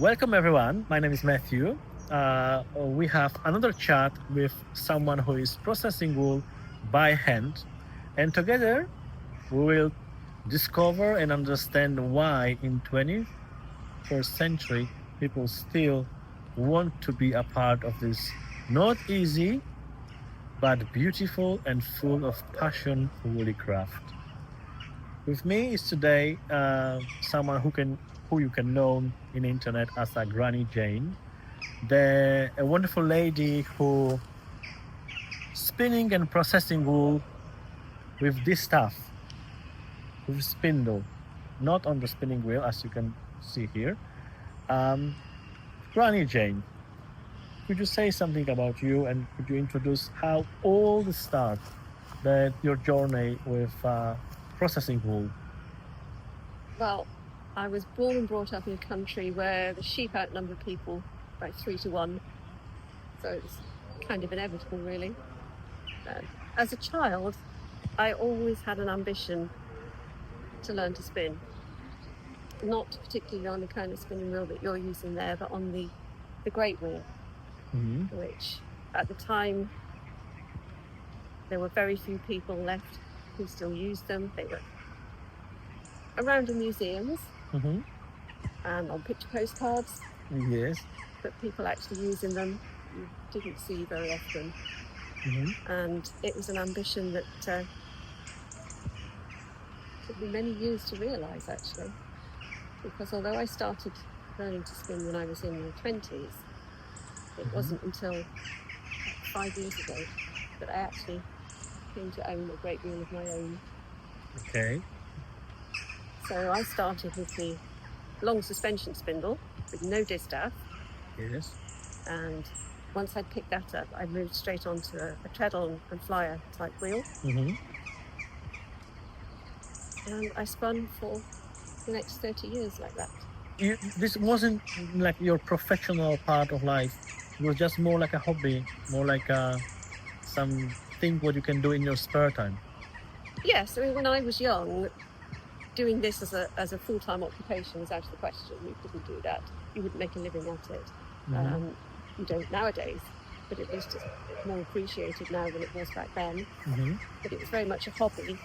Welcome everyone. My name is Matthew. We have another chat with someone who is processing wool by hand, and together we will discover and understand why in 21st century people still want to be a part of this not easy but beautiful and full of passion woolly craft. With me is today someone who you can know in the internet as a Granny Jane, a wonderful lady who spinning and processing wool with this stuff, with spindle, not on the spinning wheel as you can see here. Granny Jane, could you say something about you and could you introduce how all the start that your journey with processing wool? Well, I was born and brought up in a country where the sheep outnumber people by 3 to 1, so it's kind of inevitable, really. As a child, I always had an ambition to learn to spin. Not particularly on the kind of spinning wheel that you're using there, but on the great wheel, which at the time there were very few people left who still used them. They were around in museums and on picture postcards. Yes. But people actually using them you didn't see very often. And it was an ambition that took me many years to realise, actually, because although I started learning to spin when I was in my 20s, it wasn't until 5 years ago that I actually came to own a great wheel of my own. Okay. So I started with the long suspension spindle with no distaff. Yes. And once I'd picked that up, I moved straight onto a treadle and flyer type wheel. And I spun for the next 30 years like that. This wasn't like your professional part of life. It was just more like a hobby, more like something what you can do in your spare time. Yes, I mean, when I was young, doing this as a full-time occupation was out of the question. You couldn't do that. You wouldn't make a living at it. You don't nowadays, but it was just more appreciated now than it was back then. But it was very much a hobby.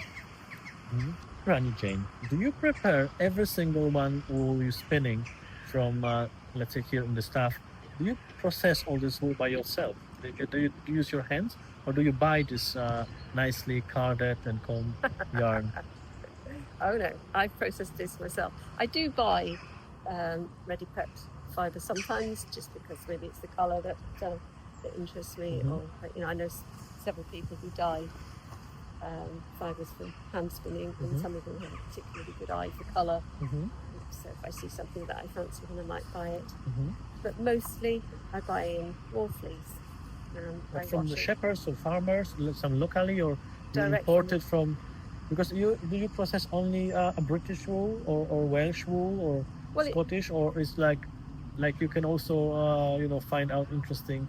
Granny Jane, do you prepare every single one wool you're spinning from, let's say here in the staff, do you process all this wool by yourself? Do you use your hands or do you buy this nicely carded and combed yarn? Oh no, I process this myself. I do buy ready prepped fibre sometimes, just because maybe it's the colour that interests me, or I know several people who dye fibres from hand spinning, and some of them have a particularly good eye for colour. So if I see something that I fancy, then I might buy it. But mostly I buy in raw fleece. Like from the shepherds or farmers, some locally, or you Direct import it from? Because do you process only a British wool or Welsh wool or Scottish, or is like you can also find out interesting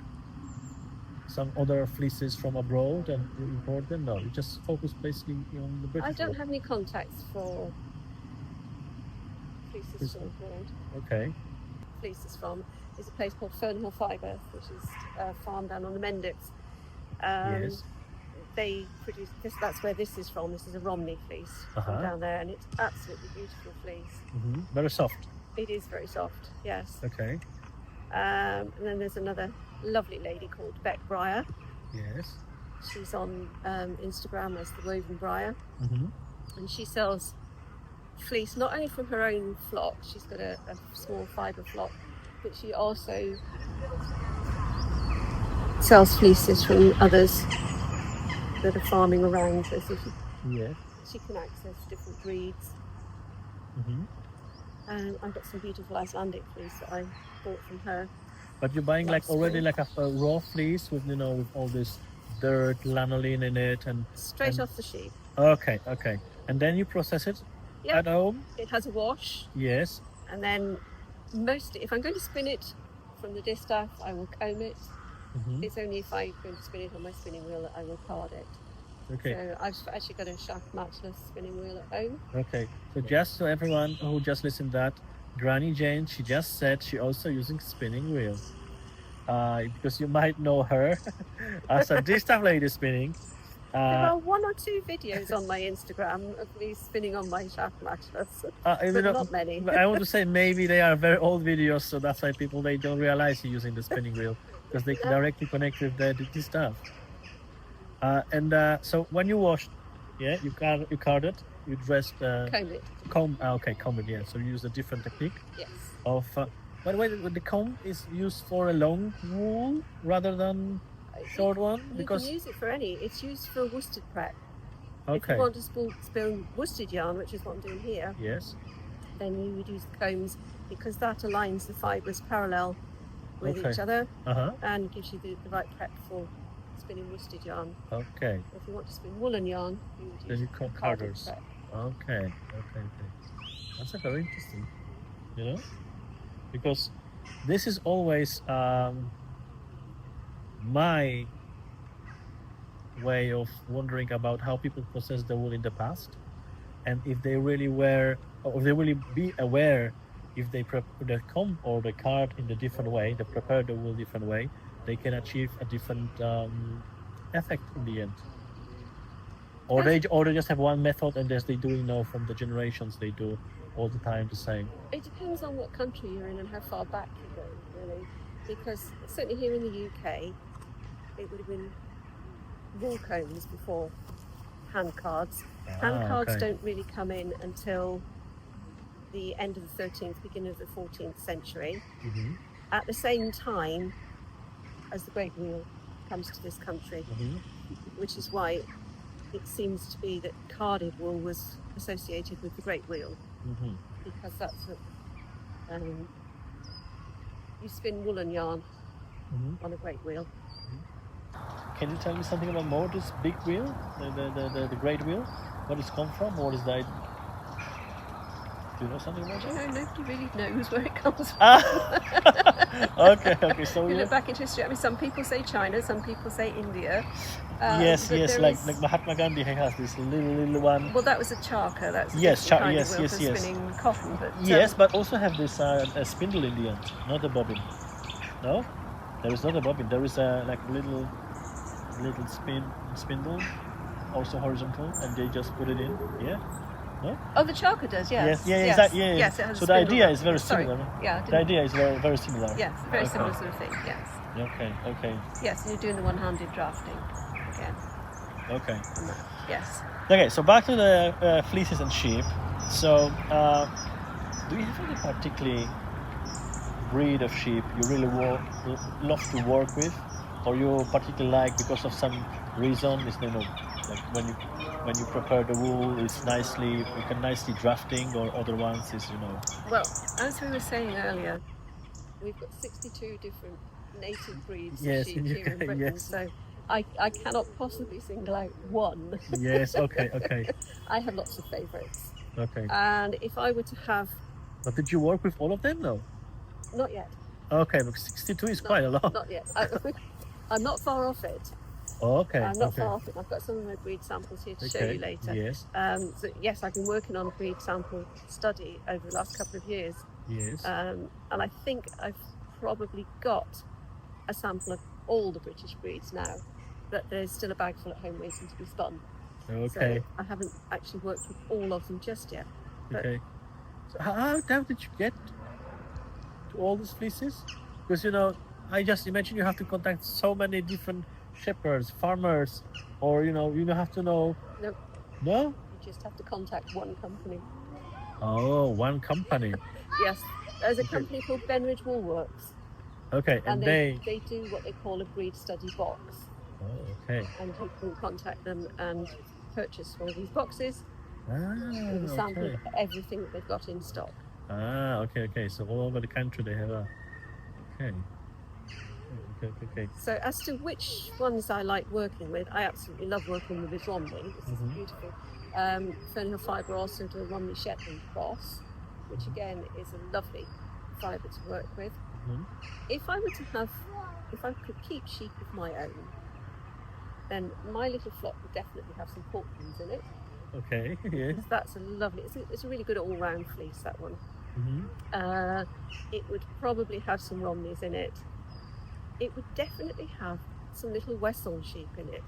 some other fleeces from abroad and you import them? No, you just focus basically on the British. I don't wool. have any contacts for fleeces from abroad. Okay. Fleeces from is a place called Fernhill Fibre, which is a farm down on the Mendix. Yes. They produce this. That's where this is from. This is a Romney fleece from down there, and it's absolutely beautiful fleece. Very soft. It is very soft. Yes. Okay. And then there's another lovely lady called Beck Breyer. Yes. She's on Instagram as the Woven Breyer, and she sells fleece not only from her own flock. She's got a small fibre flock, but she also sells fleeces from others that are farming around her. So she can access different breeds. And I've got some beautiful Icelandic fleece that I bought from her. But you're buying like already like a raw fleece with with all this dirt, lanolin in it, and straight off the sheep. Okay, and then you process it at home. It has a wash. Yes. And then mostly, if I'm going to spin it from the distaff, I will comb it. It's only if I'm going to spin it on my spinning wheel that I will card it. Okay. So I've actually got a shaft matchless spinning wheel at home. Okay. So just so everyone who just listened that, Granny Jane, she just said she also using spinning wheel. Because you might know her as a distaff lady spinning. There Uh, are one or two videos on my Instagram of me spinning on my shaft mattress, you but know, not many. but I want to say maybe they are very old videos, so that's why people they don't realize you're using the spinning wheel because they directly connect with the distaff. So when you washed, yeah, you card it, you dressed Comb it, comb. Okay, comb it. Yeah, so you use a different technique yes. of. By the way, the comb is used for a long wool rather than short one You because can use it for any. It's used for worsted prep. If okay, you want to spin worsted yarn, which is what I'm doing here, yes, then you would use the combs because that aligns the fibres parallel with Okay. each other uh-huh, and gives you the right prep for spinning worsted yarn. okay. If you want to spin woolen yarn, you would Then use you call carded carders. prep. Okay. That's a very interesting, you know, because this is always my way of wondering about how people process the wool in the past, and if they really were, or if they really be aware, if they the comb or the card in a different way, they prepare the wool different way, they can achieve a different effect in the end. Or they just have one method and as they do know from the generations they do all the time the same. It depends on what country you're in and how far back you go, really. Because certainly here in the UK, it would have been wool combs before hand cards. Hand cards okay. don't really come in until the end of the 13th, beginning of the 14th century. Mhm, At the same time as the Great Wheel comes to this country, mhm. which is why it seems to be that carded wool was associated with the Great Wheel, Mhm. because that's what you spin woolen yarn Mhm. on a Great Wheel. Can you tell me something about more this big wheel, the great wheel? Where it's come from? Or is that? Do you know something about Do you that? know, nobody really knows where it comes from. Okay. So You yeah. look back into history, I mean, some people say China, some people say India. Yes, but there like is- Mahatma Gandhi has this little one. Well, that was a charker. That's a Yes, different kind yes, of wheel yes, for yes. spinning cotton. But Yes, but also have this a spindle in the end, not a bobbin. No, there is not a bobbin. There is a like little spindle, also horizontal, and they just put it in. Yeah. oh, the charker does, yes. Yes. Yes, it has So a the spindle idea on is it. very Sorry. similar. Yeah, I The didn't- idea is very similar. yes, very Okay. similar sort of thing. Yes, Okay. yes. And you're doing the one-handed drafting again. Okay. On that. Yes. Okay. So back to the fleeces and sheep. So, do you have any particular breed of sheep you really love to work with, or you particularly like because of some reason? Is like when you prepare the wool, it's you can nicely drafting, or other ones is Well, as we were saying earlier, we've got 62 different native breeds Yes, of sheep in here in UK, Britain, yes. so I cannot possibly single out one. Yes. Okay. I have lots of favourites, Okay. and if I were to have, But did you work with all of them? No. not yet, Okay, because 62 is quite a lot. not yet. I'm not far off it. Okay. I'm not far off it. I've got some of my breed samples here to show you later. Yes. So yes, I've been working on a breed sample study over the last couple of years, Yes. and I think I've probably got a sample of all the British breeds now, but there's still a bag full at home waiting to be spun. Okay. So I haven't actually worked with all of them just yet. but- Okay. So how did you get to all these fleeces? Because I just imagine you have to contact so many different shepherds, farmers, or you have to know. Nope. No. You just have to contact one company. Oh, one company. Yes, there's a Okay. company called Benridge Woolworks, Okay, and they do what they call a breed study box. Oh, okay. And you can contact them and purchase one of these boxes with a sample Okay. of everything that they've got in stock. Okay. So all over the country they have a. Okay. Okay. So as to which ones I like working with, I absolutely love working with this Romney. This Mhm. is beautiful. Fernhill Fibre also do a Romney Shetland cross, which again is a lovely fibre to work with. Mhm. If I could keep sheep of my own, then my little flock would definitely have some Portlands in it. Okay. Yes. Because that's a lovely, it's a really good all-round fleece, that one. Mhm. It would probably have some Romneys in it. It would definitely have some little Wesson sheep in it.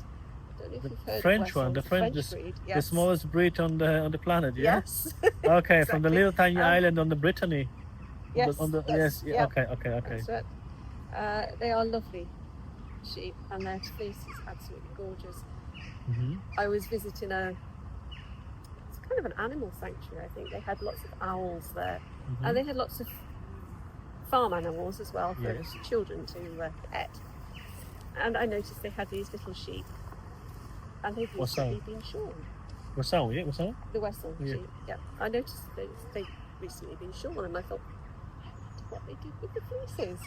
I don't know if The you've heard French of one, Wesson, the French, breed. the Yes. smallest breed on the planet. Yeah. Yes. Okay, from the Exactly. little tiny Um, island on the Brittany. yes. Yes. Yeah. Yeah, Okay. Okay. Okay. that's right. They are lovely sheep, and their fleece is absolutely gorgeous. Mhm. I was visiting it's kind of an animal sanctuary. I think they had lots of owls there, Mhm. and they had lots of farm animals as well for Yes. children to pet. And I noticed they had these little sheep, and they've What's recently been shorn. What's that? Yeah. What's that? The Wesson Yeah. sheep. Yeah, I noticed they've recently been shorn, and I thought, I wonder what they did with the fleeces.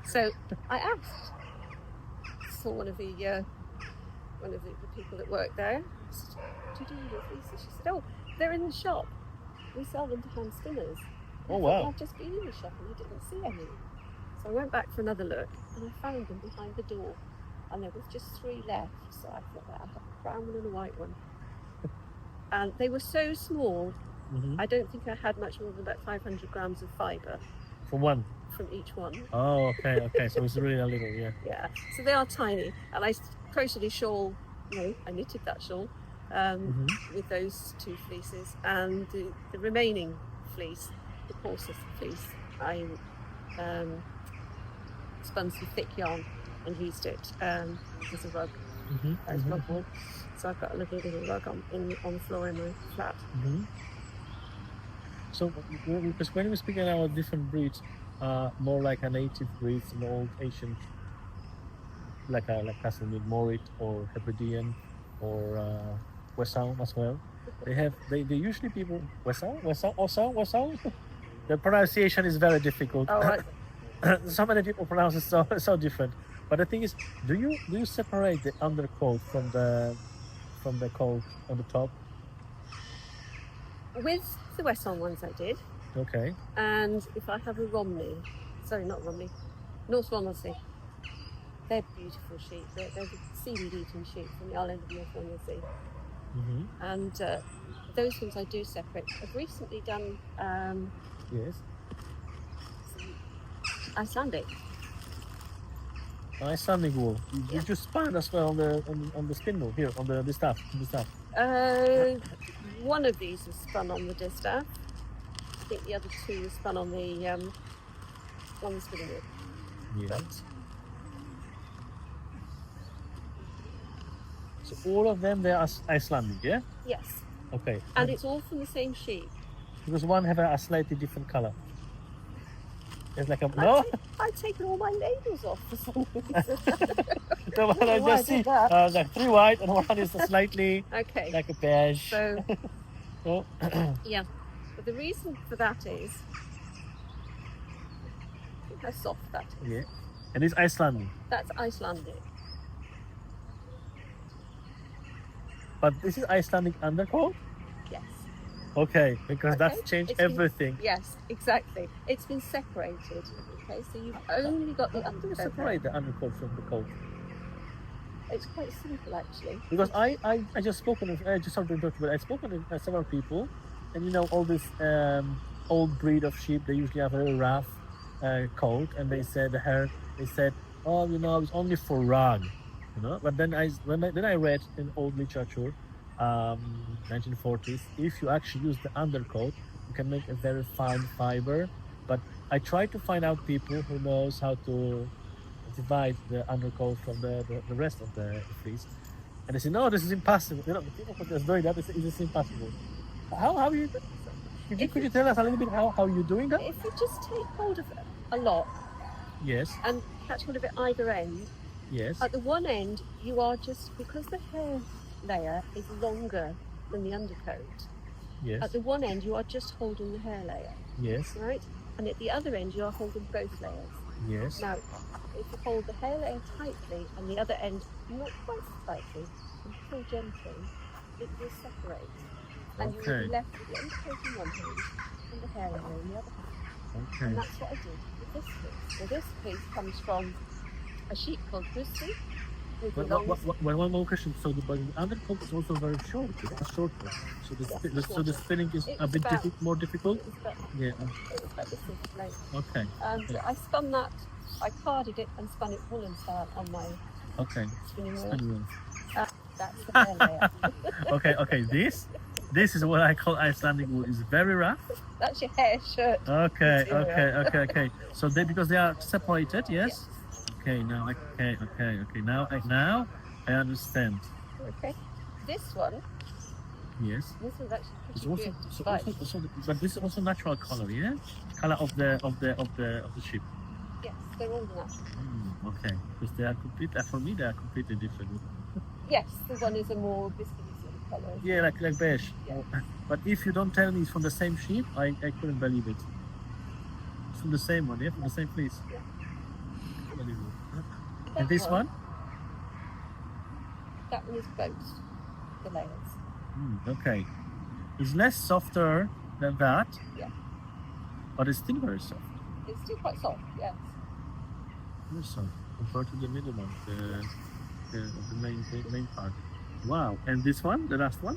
So I asked. Saw one of the people that work there. I said, "What do you do with your fleeces?" She said, "Oh, they're in the shop. We sell them to hand spinners." Oh, I thought, wow. I've just been in the shop and I didn't see any. So I went back for another look, and I found them behind the door, and there was just 3 left. So I thought, I have a brown one and a white one. And they were so small, Mhm. I don't think I had much more than about 500 grams of fibre For one. from each one. Oh, okay. Okay. So it's really a little. Yeah. Yeah, so they are tiny. And I crocheted a shawl, I knitted that shawl Mhm. with those 2 fleeces. And the remaining fleece, the coarsest fleece, I spun some thick yarn and used it as a rug, Mhm. as Mhm. rug wool. So I've got a little rug on the floor in my flat. Mhm. So, because when we speak about different breeds, more like a native breeds, an old Asian, like Castlemere Morit or Hebridean or Wesau as well. They usually people Wesau. The pronunciation is very difficult. Oh, right. So many people pronounce it so different. But the thing is, do you separate the undercoat from the coat on the top? With the Wesson ones I did. Okay. And if I have a Romney, North Romney, they're beautiful sheep. They're the seaweed-eating sheep from the island of North Romney. Mm-hmm. And those ones I do separate. I've recently done Yes. some Icelandic. Icelandic wool. You Yeah. just spun as well on the spindle here on the staff. One of these is spun on the distaff. I think the other 2 are spun on the spinning wheel. Yeah. But So all of them they are Icelandic, yeah? yes, Okay. and it's all from the same sheep. Because one have a slightly different color. It's like a no. I've taken all my labels off for some reason. The one I Why just did see, that? like 3 white and one is slightly Okay, like a beige. so Oh. yeah, but the reason for that is look how soft that is. Yeah. And it's Icelandic. That's Icelandic. But this is Icelandic undercoat? Yes. Okay, because Okay, that's changed it's been- everything. Yes, exactly. It's been separated. Okay, so you've only got the How do you undercoat. separate the undercoat from the coat? It's quite simple actually. Because I just spoken of, I just started talking, but I've spoken to several people, and all this old breed of sheep, they usually have a very rough coat, and they said oh, it's only for rug, But then I read in old literature, 1940s, if you actually use the undercoat, you can make a very fine fiber. But I try to find out people who knows how to divide the undercoat from the rest of the fleece, and they say no, this is impossible. The people who are doing that is impossible. How you? Could you tell us a little bit how you're doing that? If you just take hold of it a lot Yes, and catch hold of it either end, yes, at the one end you are just, because the hair layer is longer than the undercoat, yes, at the one end you are just holding the hair layer, yes, right? And at the other end you are holding both layers. yes. Now, if you hold the hair layer tightly and the other end not quite so tightly, and pull gently, it will separate. And you will Okay. be left with the undercoat in one hand and the hair layer in the other hand. Okay. And that's what I did with this piece. So this piece comes from a sheep called Gusti, with the One more question. So but the undercoat is also very short. It's shorter. So the spinning is a bit more difficult. It's about, Yeah. it's about this sort of length. Okay. And Okay. I spun that, I carded it and spun it woolen style on my Okay. spinning wheel. Spinning wheel. That's the hair layer. Okay. This is what I call Icelandic wool. It's very rough. That's your hair shirt. Okay. material. Okay. So because they are separated, yes. Okay. Now now I understand. Okay. This one, Yes. this one's actually It's pretty also, good. so But but this is also natural color, yeah? Color of the ship. yes, they're all natural. Okay, because they are for me they are completely different. Yes, the one is a more biscuity sort of colour. Yeah, like beige. Yeah. But if you don't tell me it's from the same sheep, I couldn't believe it. It's from the same one, yeah, from the same place. Yeah. Unbelievable. That And this one? That one is both the layers. Okay. It's less softer than that. Yeah. But it's still very soft. It's still quite soft, yes. Very soft compared to the middle one, the main part. Wow. And this one, the last one?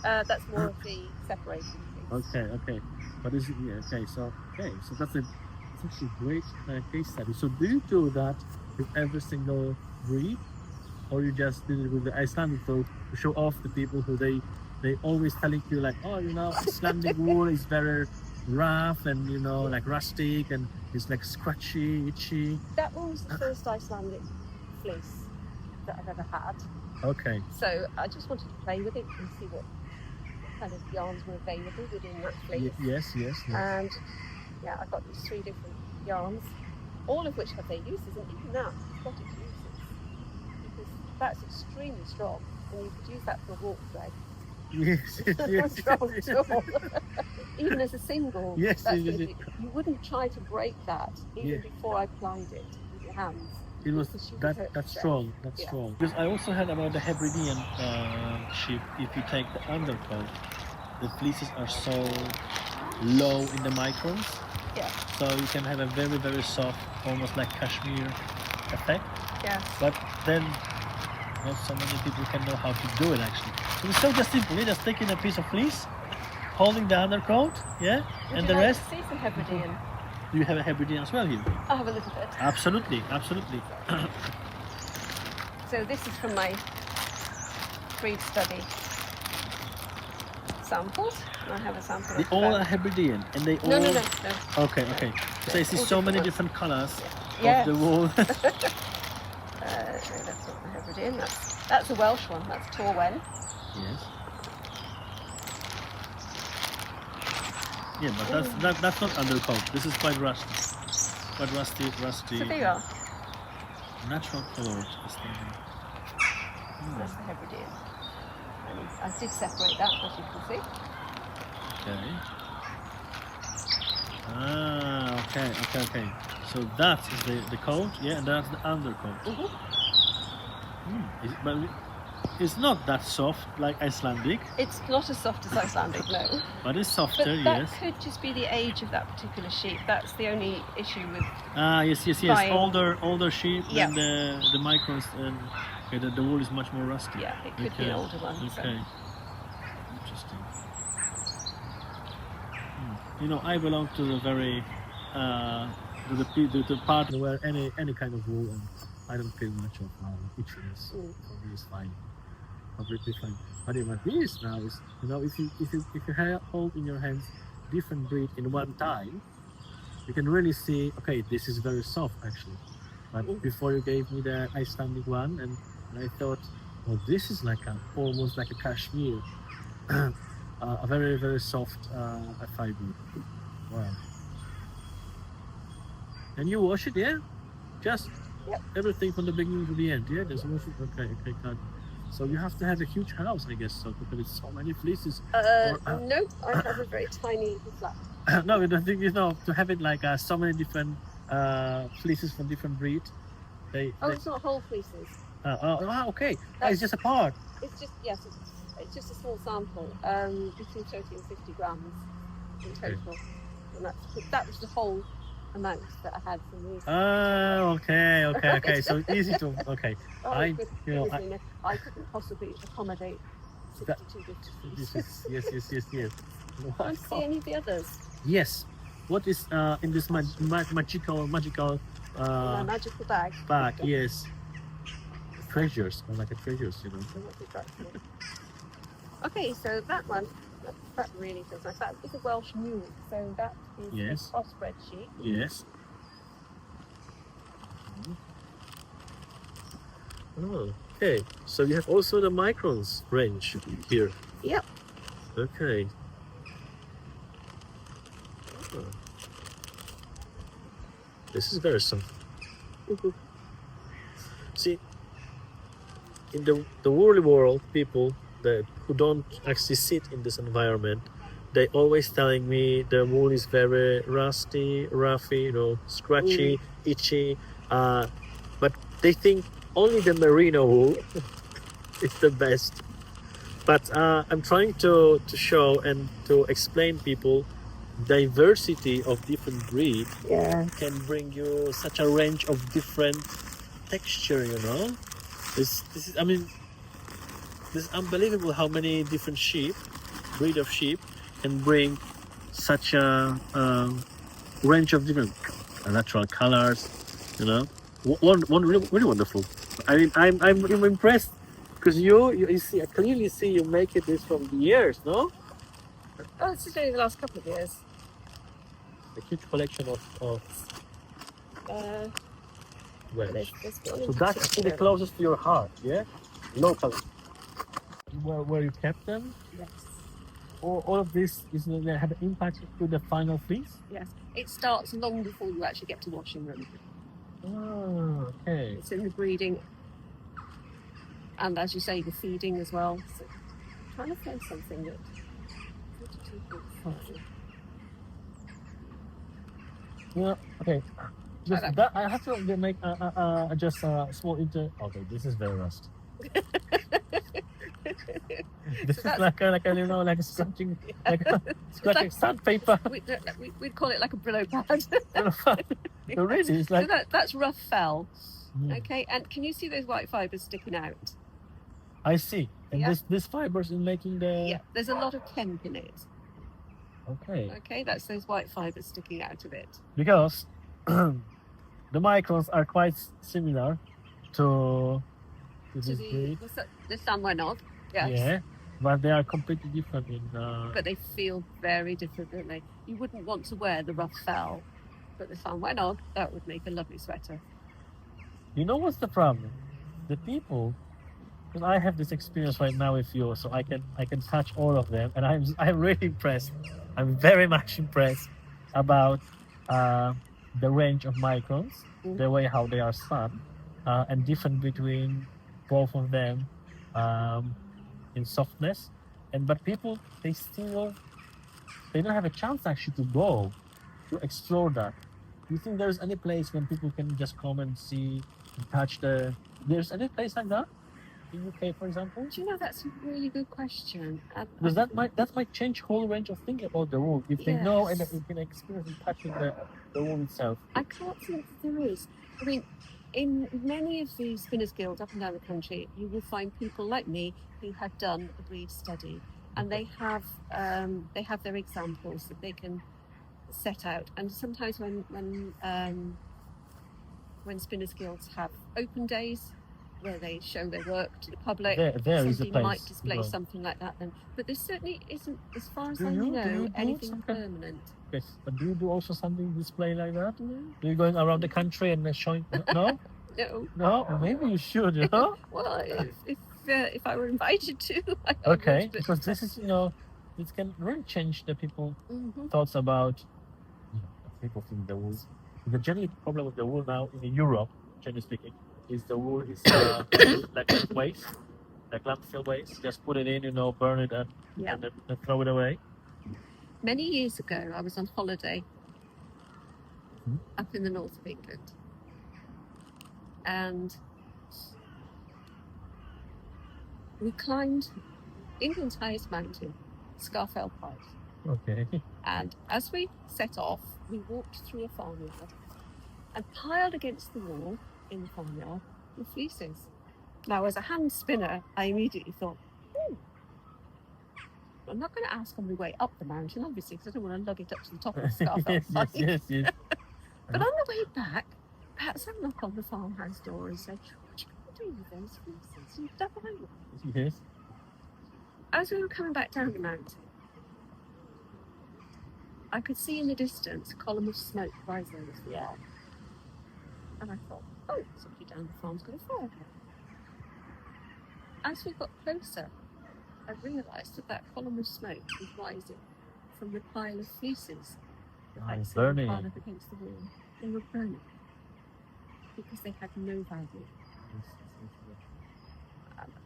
That's more of the separating piece. Okay. But is it, yeah, okay, so that's actually a great case study. So do you do that with every single breed, or you just did it with the Icelandic wool to show off the people who they always telling you like, oh, Icelandic wool is very rough and like rustic and it's like scratchy, itchy. That one was the first Icelandic fleece that I've ever had. Okay. So I just wanted to play with it and see what kind of yarns were available within that fleece. Yes. And yeah, I got these 3 different yarns, all of which have their uses, and even that has got its uses. Because that's extremely strong, and you could use that for a warp thread. Yes. Not strong at all. Even as a single, Yes, that's yes, gonna be- you wouldn't try to break that even before I applied it with your hands. It was Because you would that's hurt yourself. strong. That's Yeah. strong. Because I also heard about the Hebridean sheep. If you take the undercoat, the fleeces are so low in the microns, Yeah. so you can have a very very soft, almost like cashmere effect. Yeah. But then not so many people can know how to do it actually. So it's so just simple. You're just taking a piece of fleece, holding the undercoat, yeah, Would and you the like rest. to see some Hebridean? You have a Hebridean as well here. I'll have a little bit. Absolutely. So this is from my breed study samples. I have a sample They of all about- are Hebridean, and they all. No. Okay. So I see All so many different different colors Yes. of the wool. No, that's not the Hebridean. That's a Welsh one. That's Torwen. Yes. Yeah, but that's not undercoat. This is quite rusty. Quite rusty. So there you are. Natural colors. That's the Hebridean. And I did separate that, as you can see. Okay. Okay. So that is the coat, yeah, and that's the undercoat. But it's not that soft like Icelandic, It's not as soft as Icelandic, no. but it's But softer, that yes. could just be the age of that particular sheep. That's the only issue with. Yes. Fine. Older sheep, Yeah. and the microns, and okay, the wool is much more rusty. Yeah, it could be an older one. So. Okay. Interesting. I belong to the very to the part where any kind of wool, and I don't feel much of itchiness. For me, it's fine, completely fine. But this now is, if you hold in your hands different breed in one time, you can really see. Okay, this is very soft actually. But before you gave me the Icelandic one, and I thought, well, this is like almost like a cashmere, a very very soft fiber. Wow. And you wash it, yeah? Just Yep. everything from the beginning to the end, yeah? Just wash it. Okay, got it. So you have to have a huge house, I guess, so because it's so many fleeces. No, I have a very tiny little flat. No, I don't think to have it like so many different fleeces from different breeds. It's not whole fleeces. Okay. That's- It's just a part. It's just it's just a small sample, between 30 and 50 grams in total, and that was the whole amount that I had from these. Okay. So easy to. Okay. Oh, I, good, you know, goodness me, no. I couldn't possibly accommodate That- 62 This visitors. is yes. Can you see any of the others? Yes. What is in this magical In my magical bag. bag? Yes. Treasures, like a treasures, So what we've got here. Okay, so that one, that really feels nice. That is a Welsh mule, so that is Yes. a crossbred sheep. Yes. Oh, okay. So you have also the microns range here. Yep. Okay. Oh. This is very soft. Mhm. See, in the worldly world, people that who don't actually sit in this environment, they always telling me the wool is very rusty, roughy, scratchy, itchy. But they think only the merino wool is the best. But I'm trying to show and to explain people diversity of different breed Yeah. can bring you such a range of different texture. This is, I mean, this is unbelievable how many different breed of sheep can bring such a range of different natural colors. One really wonderful. I mean, I'm impressed because you see, I clearly see you make this from the years, no? Oh, this is only the last couple of years. A huge collection of Uh, Welsh. there's one in So that's actually the particular. closest to your heart, yeah? Local. Where you kept them? Yes. All of this is they have an impact to the final fleece? Yes. It starts long before you actually get to washing room. Oh, okay. It's in the breeding, and as you say, the feeding as well. So, I'm trying to find something that. 42.5. Yeah, okay. Just Okay. that I have to make just a small Okay, this is very rust. This is that's- like a scratching, like a scratching sandpaper. We'd call it like a Brillo pad. No, really, it's So like. that's rough fell. Mm, Okay, and can you see those white fibres sticking out? I see. And Yeah. this fibers in making the. Yeah, there's a lot of hemp in it. Okay. Okay, that's those white fibres sticking out of it. Because the microns are quite similar to To this breed. the San Wenog, yes. Yeah, but they are completely different in. But they feel very different, don't they? You wouldn't want to wear the rough fell, but the San Wenog, that would make a lovely sweater. You know what's the problem? The people, because I have this experience right now with you, so I can touch all of them, and I'm really impressed. I'm very much impressed about the range of microns, Mm. the way how they are spun, and different between both of them in softness. But people they don't have a chance actually to go to explore that. Do you think there's any place when people can just come and see and touch there's any place like that in UK, for example? Do you know, that's a really good question. Because that might change whole range of thinking about the wool if they know and Yes. you can experience and touching the wool itself. I can't think there is. I mean, in many of the spinners guilds up and down the country, you will find people like me who have done a breed study, and they have their examples that they can set out. And sometimes when spinners guilds have open days where they show their work to the public, There is a somebody place. might display to go. something like that then. But there certainly isn't, as far as Do I you- do know, you do anything some kind- permanent. Yes, but do you do also something display like that? No, Do you going around the country and showing? No, no. no. Maybe you should. Well, if I were invited to, I Okay, would, but- because this is it can really change the people Mhm. thoughts about people think the wool. The general problem with the wool now in Europe, generally speaking, is the wool is like waste, like landfill waste. Just put it in, burn it Yeah. and then throw it away. Many years ago, I was on holiday Mhm. up in the north of England, and we climbed England's highest mountain, Scafell Pike, Okay. And as we set off, we walked through a farmyard, and piled against the wall in the farmyard were fleeces. Now, as a hand spinner, I immediately thought, I'm not going to ask on the way up the mountain, obviously, because I don't want to lug it up to the top of the scarf outside. yes. But on the way back, perhaps I'll knock on the farmhouse door and say, what you going to do with those fleeces? You've done one. Yes. As we were coming back down the mountain, I could see in the distance a column of smoke rising into the air. And I thought, oh, somebody down the farm's got a fire here. As we got closer, I realised that column of smoke was rising from the pile of fleeces that I'd seen burning. piled up against the wall. They were burning because they had no value.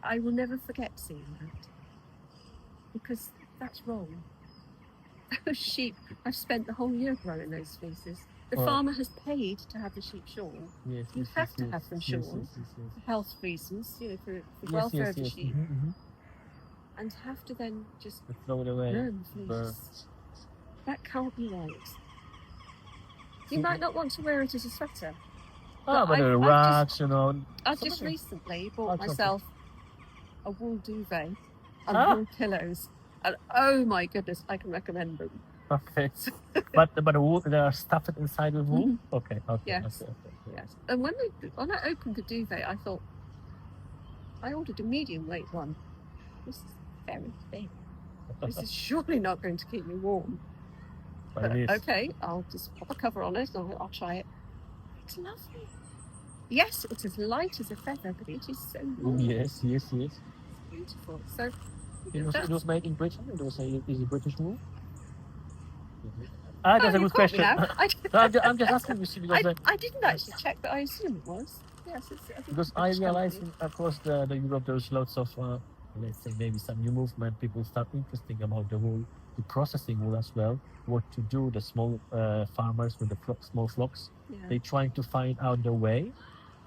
I will never forget seeing that, because that's wrong. Those sheep, I've spent the whole year growing those fleeces. The Well- farmer has paid to have the sheep shorn, Yes. You have to have them shorn. for health reasons, for the welfare of the sheep, and have to then just Throw it away. burn the Burn. fleece. That can't be right. You might not want to wear it as a sweater. Oh, but I've the just- rocks, you know. I've just Somebody- recently bought something. myself a wool duvet and Ah. wool pillows, and oh my goodness, I can recommend them. Okay. but wool, they are stuffed inside with wool. Okay. Okay. Yes. Okay. Yes, and when I opened the duvet, I thought I ordered a medium weight one. This is very big. This is surely not going to keep me warm. But it is. Okay, I'll just pop a cover on it and I'll try it. It's lovely. Yes, it's as light as a feather, but it is so warm. Yes. It's beautiful. So It was made in Britain. It was is it British wool? oh, That's a you good caught me question. now. I'm just asking you, see, because I didn't actually check, but I assume it was. Yes, I think because it's I British realized company. across the Europe there's lots of let's say maybe some new movement. People start interesting about the wool, the processing wool as well. What to do, the small farmers with the small flocks. Yeah. They trying to find out the way,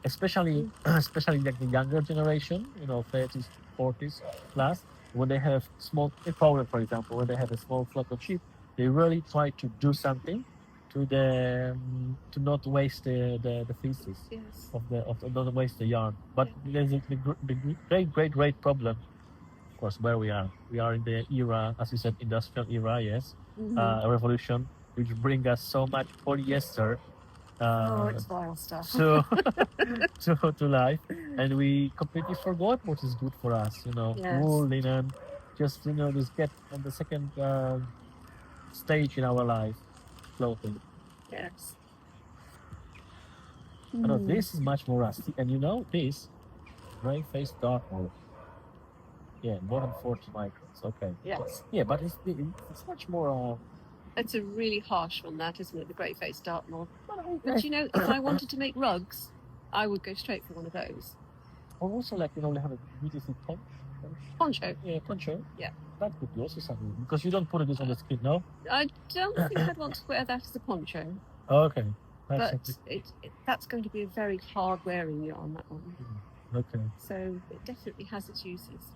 especially like the younger generation, 30s, 40s plus, when they have small, in Poland, for example, when they have a small flock of sheep, they really try to do something to not waste the feces Yes. of not waste the yarn. But there's the great problem, of course, where we are. We are in the era, as you said, industrial era, yes, Mhm. a revolution which bring us so much polyester. Oh, it's vile stuff. to life, and we completely forgot what is good for us. Yes. Wool, linen, just just get on the second stage in our life, clothing. Yes. This is much more rusty, and this gray-faced dark wool. Yeah, more than 40 microns. Okay. Yes. Yeah, but it's much more. It's a really harsh one, that, isn't it? The great face Dartmoor. Well, But if I wanted to make rugs, I would go straight for one of those. or also like they have a beautiful Poncho. Yeah, poncho. Yeah. That could be also something because you don't put it on the skin, no? I don't think I'd want to wear that as a poncho, Oh, okay. but That's that's going to be a very hard wearing yarn, that one. okay. So it definitely has its uses.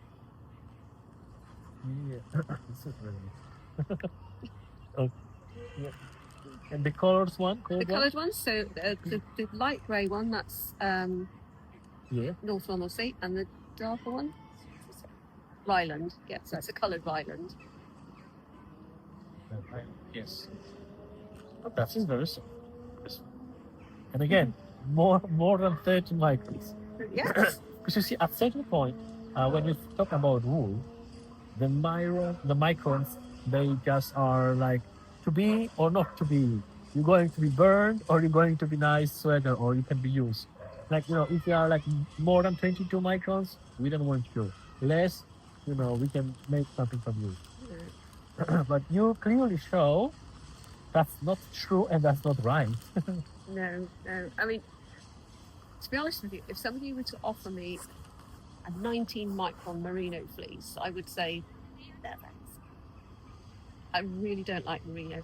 Yeah. This is really. Oh, yeah. And the colors one? The coloured one, so the light grey one, that's Yeah. Northumberland Sea, and the darker one, Ryland. Yeah, so it's a coloured Ryland. Yes. That is very simple. And again, more than 30 microns. Yes. Because you see, at certain point, when you talk about wool, the microns, they just are like to be or not to be. You're going to be burned, or you're going to be nice sweater, or you can be used. Like if you are like more than 22 microns, we don't want you. Less, we can make something from you. But you clearly show that's not true and that's not right. No. I mean, to be honest with you, if somebody were to offer me a 19 micron merino fleece, I would say, no thanks. I really don't like merino.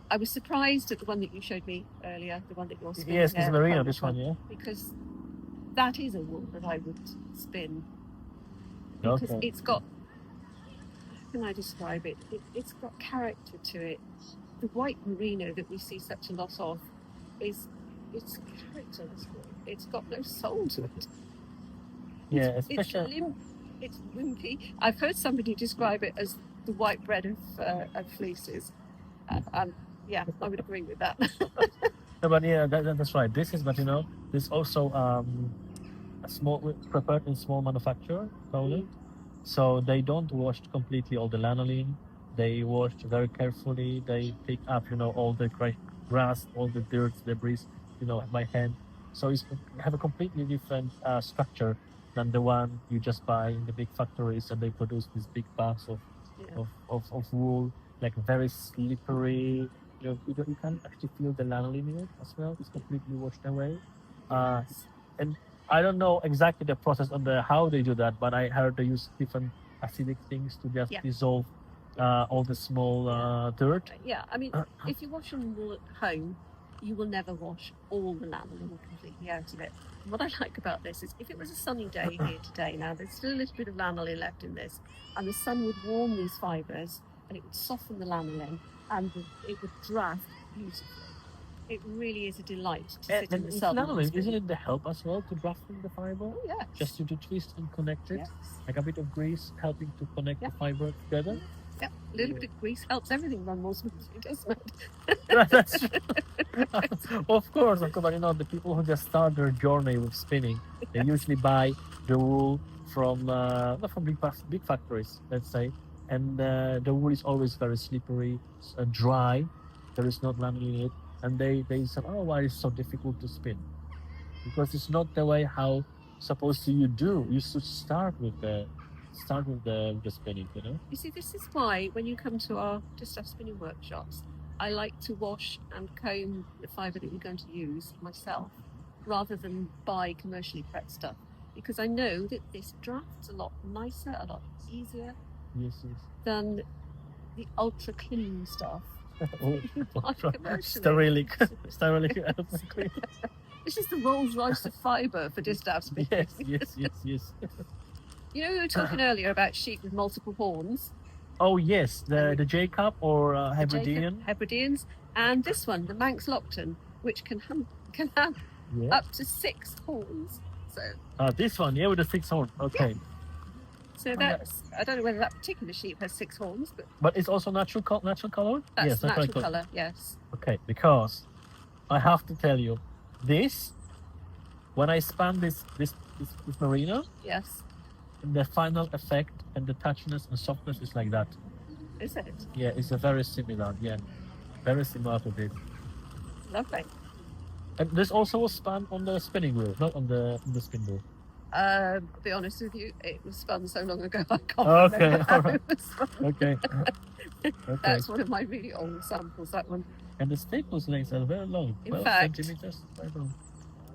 I was surprised at the one that you showed me earlier, the one that you're spinning. Yes, it's there, merino, Polish this one, yeah. Because that is a wool that I would spin. Because Okay. it's got can I describe it? It's got character to it. The white merino that we see such a lot of it's characterless. It's got no soul to it. Yeah, It's especially. limp. It's wimpy. I've heard somebody describe it as the white bread of fleeces. Yeah, I would agree with that. No, but yeah, that's right. This is, but this also a small prepared in small manufacturer only. So they don't wash completely all the lanolin. They wash very carefully. They pick up, all the grass, all the dirt, debris, by hand. So it's have a completely different structure than the one you just buy in the big factories, and they produce these big bags Yeah. of wool, like very slippery. You can actually feel the lanolin in it as well. It's completely washed away. Uh, and I don't know exactly the process on how they do that, but I heard they use different acidic things to just Yeah. dissolve all the small dirt. Yeah, I mean, if you're washing wool at home, you will never wash all the lanolin completely out of it. What I like about this is if it was a sunny day here today, now there's still a little bit of lanolin left in this, and the sun would warm these fibres and it would soften the lanolin and it would draft beautifully. It really is a delight to sit in And the it's sun. lanolin, isn't it the help as well to drafting the fiber? Oh, yes. Just to twist and connect it, Yes. like a bit of grease helping to connect Yeah. the fiber together. Yeah, a little bit of grease helps everything run more smoothly, doesn't it? That's true. Of course, but the people who just start their journey with spinning, they usually buy the wool from not from big factories, let's say, and the wool is always very slippery, dry. There is not lanolin in it, and they say, oh, why is it so difficult to spin? Because it's not the way how supposed to you do. You should start with the spinning, You see, this is why when you come to our Distaff spinning workshops, I like to wash and comb the fibre that you're going to use myself, rather than buy commercially prepped stuff, because I know that this drafts a lot nicer, a lot easier Yes. than the ultra clean stuff. You buy commercially. Sterilely. This is the Rolls Royce of fibre for Distaff spinning. Yes. You know, we were talking earlier about sheep with multiple horns. Oh yes, the Jacob or the Hebridean. Hebrideans, and this one, the Manx Lockton, which can have Yes. up to 6 horns. So This one, with the 6 horn. Okay. that's, I don't know whether that particular sheep has 6 horns, But it's also natural color. that's Yes, natural colour. Yes. Okay, because I have to tell you, when I span this merino, Yes. the final effect and the touchiness and softness is like that. Is it? Yeah, it's a very similar. Yeah, very similar to this. Lovely. And there's also a span on the spinning wheel, not on the spin wheel. To be honest with you, it was spun so long ago I can't Okay, remember how alright. it was spun. Okay. That's one of my really old samples, that one. And the staples lengths are very long. In 12 fact- centimeters. Very long.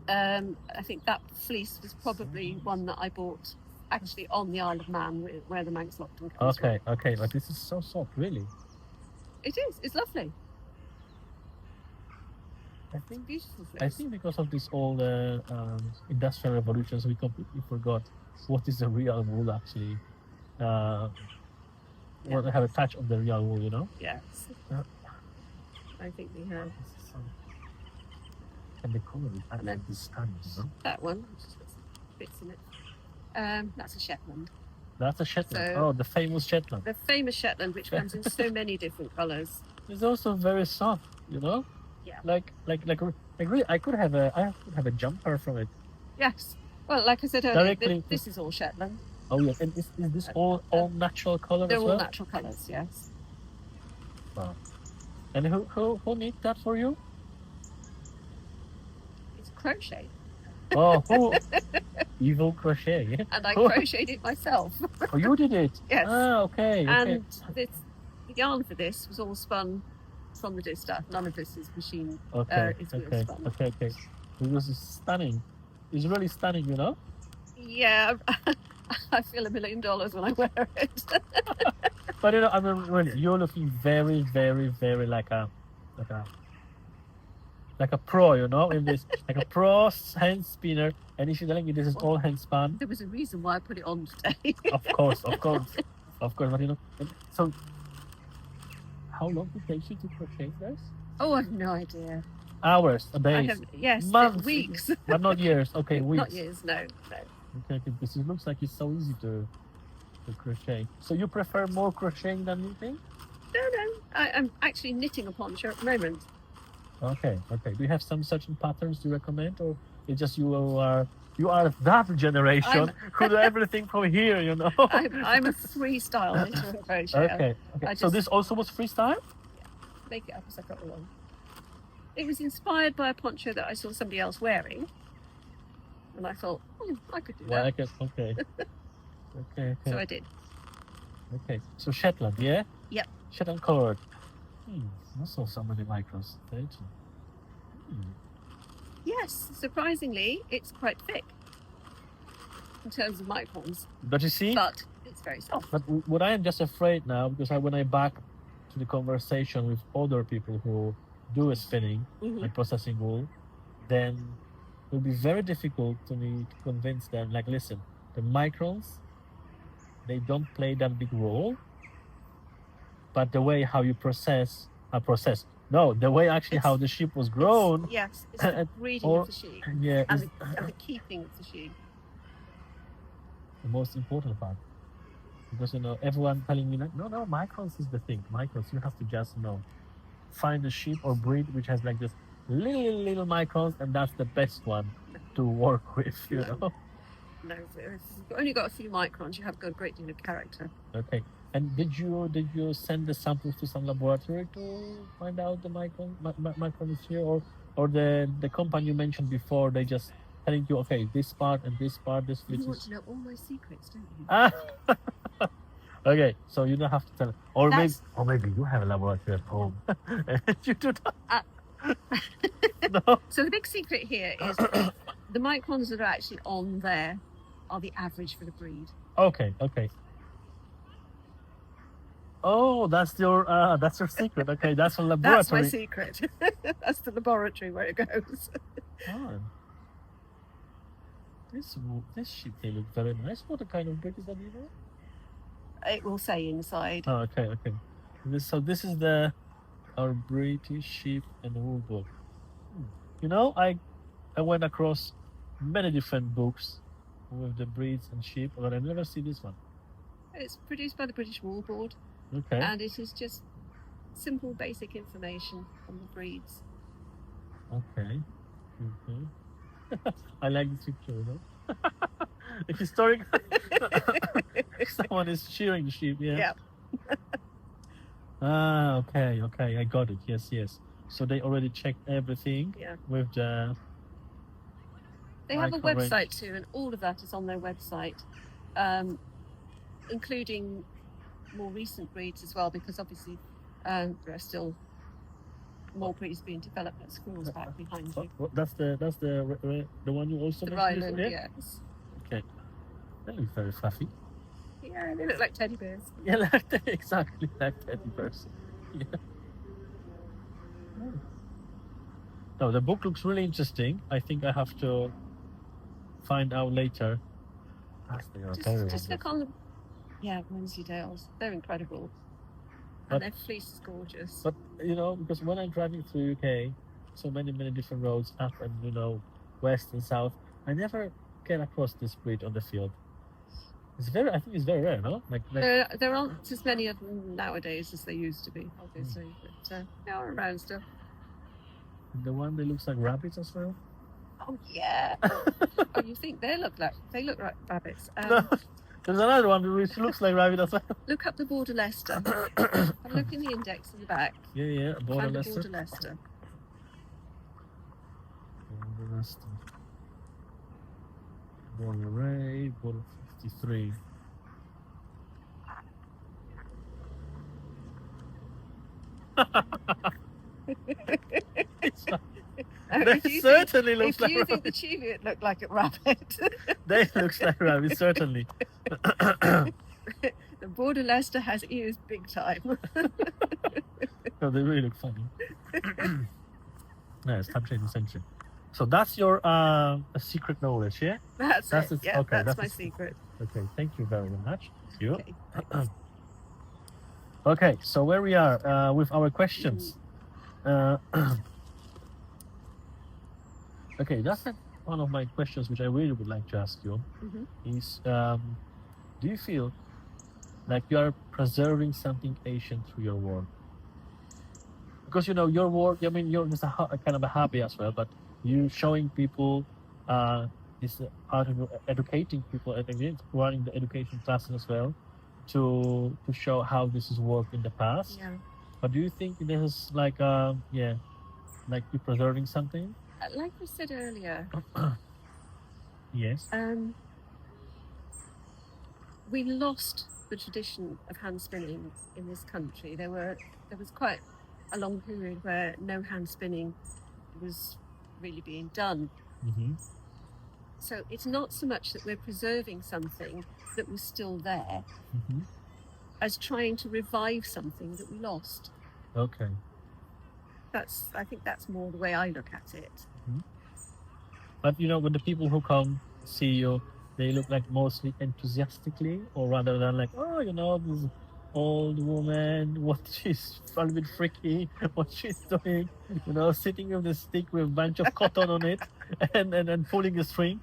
I think that fleece was probably one that I bought actually on the Isle of Man, where the Manx Lockton comes from. Okay, but this is so soft, really. It is. It's lovely. I It's a think beautiful I fleece. think because of this all the industrial revolutions, we completely forgot what is the real wool actually. Well, they have a touch of the real wool, Yes. Yeah. I think we have And the color is And then- absolutely stunning. that one, which has got some bits in it. That's a Shetland. That's a Shetland. So- The famous Shetland. The famous Shetland, which comes in so many different colours. It's also very soft, Yeah. Like really, I could have a jumper from it. Yes. Well, like I said earlier, Directly- this is all Shetland. Oh yeah, and is this all natural color They're as all well? natural colours, yes. Wow. And who knit that for you? It's crochet. Oh, who? Evil crochet. Yeah? And I Oh. crocheted it myself. Oh, you did it. Yes. Okay. And the yarn for this was all spun from the distaff. None of this is machine. Okay. it's wheel Okay. spun. Okay. It was stunning. It's really stunning, Yeah, I feel $1 million when I wear it. But I mean, really, you're looking very, very, very like a pro, in this, like a pro hand spinner. And if you're telling me this is all hand spun, There was a reason why I put it on today. of course. Of course, but so how long did it take you to crochet this? Oh, I've no idea. Hours, I days, have, yes, months, weeks. but not years. Okay, weeks. Not years, no. Okay, because it looks like it's so easy to crochet. So you prefer more crocheting than knitting? No. I'm actually knitting a poncho at the moment. Okay. Do you have some certain patterns you recommend, or it's just you are that generation who do everything from here? I'm a freestyle knitter and crocheter. Okay. So this also was freestyle? Make it up as I go along. It was inspired by a poncho that I saw somebody else wearing, and I thought, I could do that. Okay. So I did. Okay. So Shetland, yeah? Yep. Shetland cord. I saw so many micros. Yes, surprisingly, it's quite thick in terms of microns, But you see? but it's very soft. But what I am just afraid now, because when I back to the conversation with other people who do spinning Mhm. and processing wool, then it will be very difficult to me to convince them, like, listen, the microns, they don't play that big role, but the way how you the way actually how the sheep was grown, Yes, it's the breeding or- of the sheep yeah, and is the keeping of the sheep. the most important part. Because everyone telling me like, no, microns is the thing. Microns, you have to just find a sheep or breed which has like this little microns, and that's the best one to work with. No, if you've only got a few microns, you have got a great deal of character. Okay. And did you send the samples to some laboratory to find out the microns here, or the company you mentioned before, they just telling you, okay, this part and this part, this You want fits. to know all my secrets, don't you? Okay, so you don't have to tell, or That's- maybe you have a laboratory at home. And you do that. No. So the big secret here is the microns that are actually on there are the average for the breed. Okay. Oh, that's your secret. Okay, that's a laboratory. That's my secret. That's the laboratory where it goes. Oh. This sheep, they look very nice. What kind of breed is that, It will say inside. Oh, okay. So this is our British sheep and wool book. I went across many different books with the breeds and sheep, but I never see this one. It's produced by the British Wool Board, Okay. and it is just simple, basic information on the breeds. Okay. I like this picture, The historic. Someone is shearing the sheep, yeah. Yeah. Okay. I got it. Yes. So they already checked everything Yeah. with the. They have a Micro range. website too, and all of that is on their website, including more recent breeds as well, because obviously there are still more breeds being developed at schools back behind you. That's the one you also The mentioned Ryland, before, yeah? yes. Okay. They look very fluffy. Yeah, they look like teddy bears. Yeah, exactly like teddy bears. Yeah. No, the book looks really interesting. I think I have to find out later. They are very Just look wonderful. on Wensleydales. They're incredible. But- And their fleece is gorgeous. But because when I'm driving through UK, so many different roads up and west and south, I never get across this breed on the field. I think it's very rare, no? Like There aren't as many of them nowadays as there used to be, obviously. But they are around still. the one that looks like rabbits as well. Oh yeah. Oh, you think they look like rabbits? No, there's another one which looks like rabbit as well. Look up the Border Leicester. Have a look in the index in the back. Yeah, Border Find the Leicester. Border Leicester. Border Leicester. Border Ray, Border 53. It's not- They If you certainly think, looks if like you think rabbit. the Cheviot looked like a rabbit, They looks like rabbit, certainly. the Border Leicester has ears big time. No, they really look funny. Yes, time changing century. So that's your secret knowledge, yeah? That's That's it. it. Yeah, Okay, that's that's my it. secret. Okay, thank you very much. You. Okay, thanks. Okay, so where we are with our questions. Uh, okay, that's one of my questions which I really would like to ask you Mhm. is do you feel like you are preserving something ancient through your work? Because you know your work, I mean, you're just a kind of a hobby as well, but you showing people is a part of educating people, and again, running the education classes as well to show how this has worked in the past. Yeah. But do you think this is like yeah, like you're preserving something? Like we said earlier, Yes. we lost the tradition of hand spinning in this country. There was quite a long period where no hand spinning was really being done. Mm-hmm. So it's not so much that we're preserving something that was still there Mm-hmm. as trying to revive something that we lost. Okay. I think that's more the way I look at it. But you know, when the people who come see you, they look like mostly enthusiastically, or rather than like, oh, you know, this old woman, what she's a little bit freaky, what she's doing, you know, sitting with the stick with a bunch of cotton on it, and pulling a string.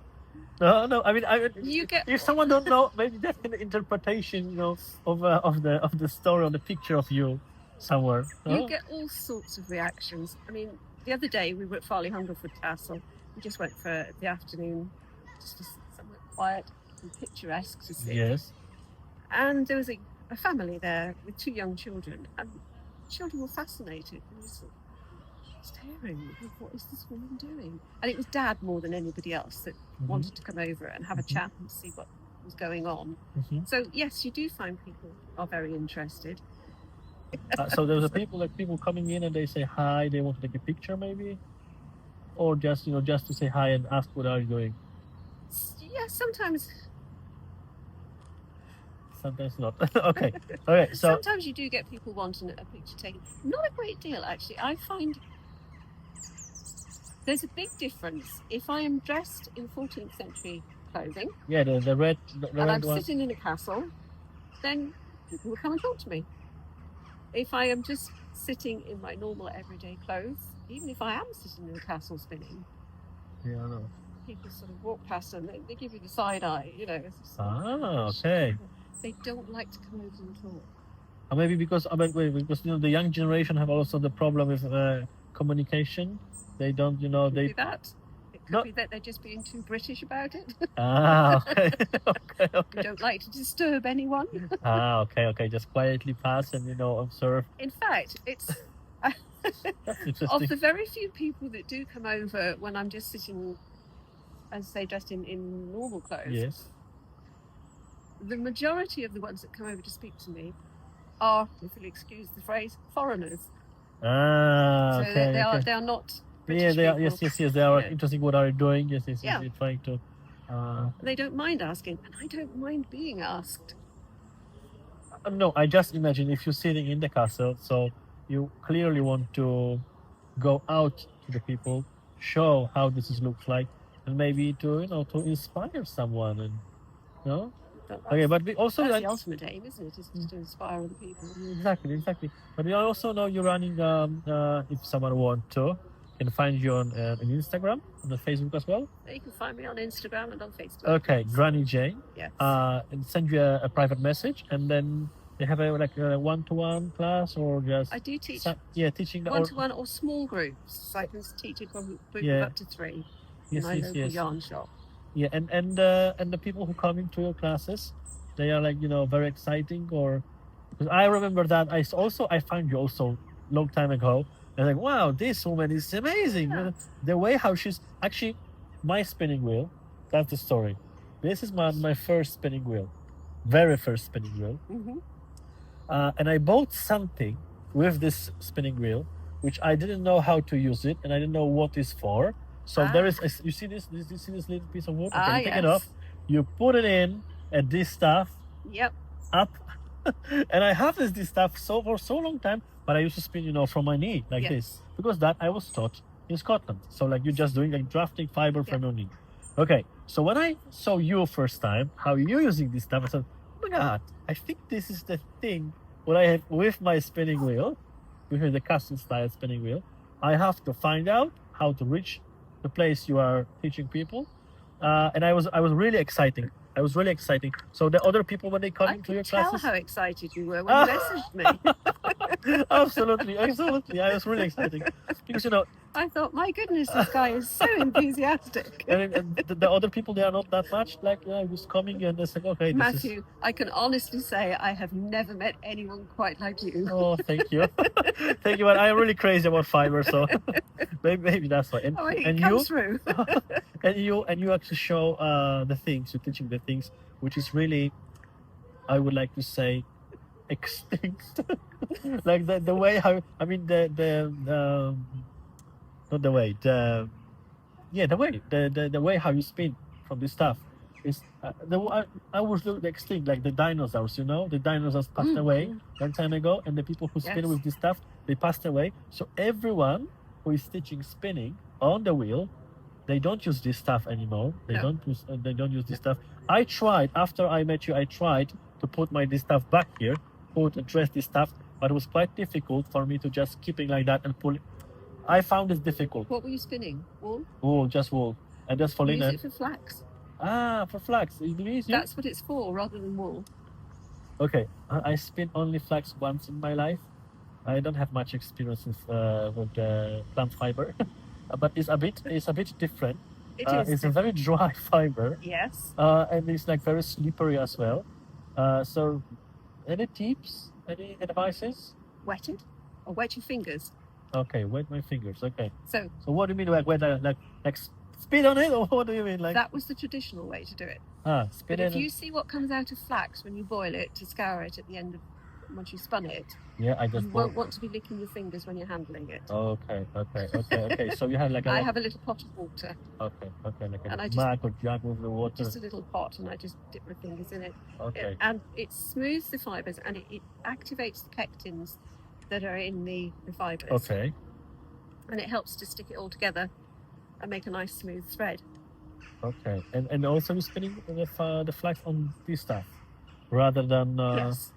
No. I mean, You get if someone don't know, maybe that's an interpretation, you know, of the story or the picture of you somewhere. You get all sorts of reactions. I mean, the other day we were at Farley Hungerford Castle. We just went for the afternoon, just somewhere quiet and picturesque to see. Yes. And there was a family there with 2 young children, and the children were fascinated. They were sort of staring. What is this woman doing? And it was Dad more than anybody else that wanted to come over and have a chat and see what was going on. Mm-hmm. So yes, you do find people are very interested. So there's a people coming in and they say hi, they want to take a picture maybe, or just just to say hi and ask what are you doing. Yeah, sometimes Not. Okay. So sometimes you do get people wanting a picture taken. Not a great deal, actually. I find there's a big difference if I am dressed in 14th century clothing. Yeah, the red and I'm one. sitting in a castle, then people will come and talk to me. If I am just sitting in my normal everyday clothes, even if I am sitting in a castle spinning, Yeah, I know. people sort of walk past and they give you the side eye, you know. Okay. They don't like to come over and talk. Or maybe because because the young generation have also the problem with communication. They don't, Could they. be that. It could be that they're just being too British about it. Okay. They Okay. don't like to disturb anyone. Okay. Just quietly pass and observe. In fact, it's That's interesting. of the very few people that do come over when I'm just sitting, as I say, dressed in normal clothes. Yes. The majority of the ones that come over to speak to me are, if you'll excuse the phrase, foreigners. So Okay. they are not British Yeah, they are. people. Yes. They are Yeah. interesting. What are you doing? Yes. Yeah. You're trying to. They don't mind asking, and I don't mind being asked. No, I just imagine if you're sitting in the castle, so you clearly want to go out to the people, show how this looks like, and maybe to to inspire someone, and But okay. But we also that's the ultimate aim, isn't it? Is just to inspire other people. exactly. But we also know you're running. If someone want to, can find you on Instagram, on the Facebook as well. You can find me on Instagram and on Facebook. Okay, Granny Jane. Yes. And send you a private message, and then they have a one-to-one class or just I do teach teaching the one-to-one or small groups. So I can teach a group Yeah. of up to 3 in my local yarn shop. Yeah, and the people who come into your classes, they are very exciting. Or because I remember that I found you also long time ago. And like, wow, this woman is amazing. Yeah. The way how she's actually my spinning wheel. That's the story. This is my first spinning wheel, very first spinning wheel. Mm-hmm. And I bought something with this spinning wheel, which I didn't know how to use it, and I didn't know what it's for. So there is, you see this little piece of wood? Okay, you take it off, you put it in, and this stuff Yep. up, and I have this stuff for so long time, but I used to spin, from my knee like Yes. this, because that I was taught in Scotland. So you're just doing drafting fiber from your knee. Okay, so when I saw you first time, how you're using this stuff, I said, oh my God, I think this is the thing what I have with my spinning wheel, with the custom style spinning wheel, I have to find out how to reach the place you are teaching people, and I was really exciting. I was really exciting. So the other people when they come I into your could tell classes, how excited you were when you messaged me. absolutely, absolutely, I was really exciting because I thought, my goodness, this guy is so enthusiastic. and the other people they are not that much like just coming and it's like okay, this is. Matthew, I can honestly say I have never met anyone quite like you. Oh, thank you, thank you. But I'm really crazy about fiber, so maybe that's why. Oh, it And comes through. and you actually show the things you're teaching the things, which is really, I would like to say, extinct. Like the way how I mean not the way the way how you spin from this stuff is I was looking extinct like the dinosaurs. The dinosaurs passed away long time ago, and the people who spin Yes. with this stuff they passed away. So everyone who is teaching spinning on the wheel, they don't use this stuff anymore. They No. don't use this stuff. I tried after I met you. I tried to put this stuff back here, address this stuff, but it was quite difficult for me to just keep it like that and pull it. I found it difficult. What were you spinning? Wool? Wool, just wool, and just for Use linen. it for flax. For flax. Do you use it? That's what it's for, rather than wool. Okay, I spin only flax once in my life. I don't have much experience with plant fiber, but it's a bit different. It is. It's a very dry fiber, Yes. and it's like very slippery as well. So, any tips? Any advices? Wet it, or wet your fingers. Okay, wet my fingers. Okay. So So what do you mean like wet? Like spit on it, or what do you mean like? that was the traditional way to do it. Spit But in if it. you see what comes out of flax when you boil it to scour it at the end of once you spun it, Yeah, I just you won't want to be licking your fingers when you're handling it. Okay. So you have like I have a little pot of water, okay, like and a I just- mug or jug with the water. just a little pot, and I just dip my fingers in it. Okay. And it smooths the fibres, and it activates the pectins that are in the fibres. Okay. And it helps to stick it all together and make a nice smooth thread. Okay. And also you're spinning the flax on this stuff rather than Yes.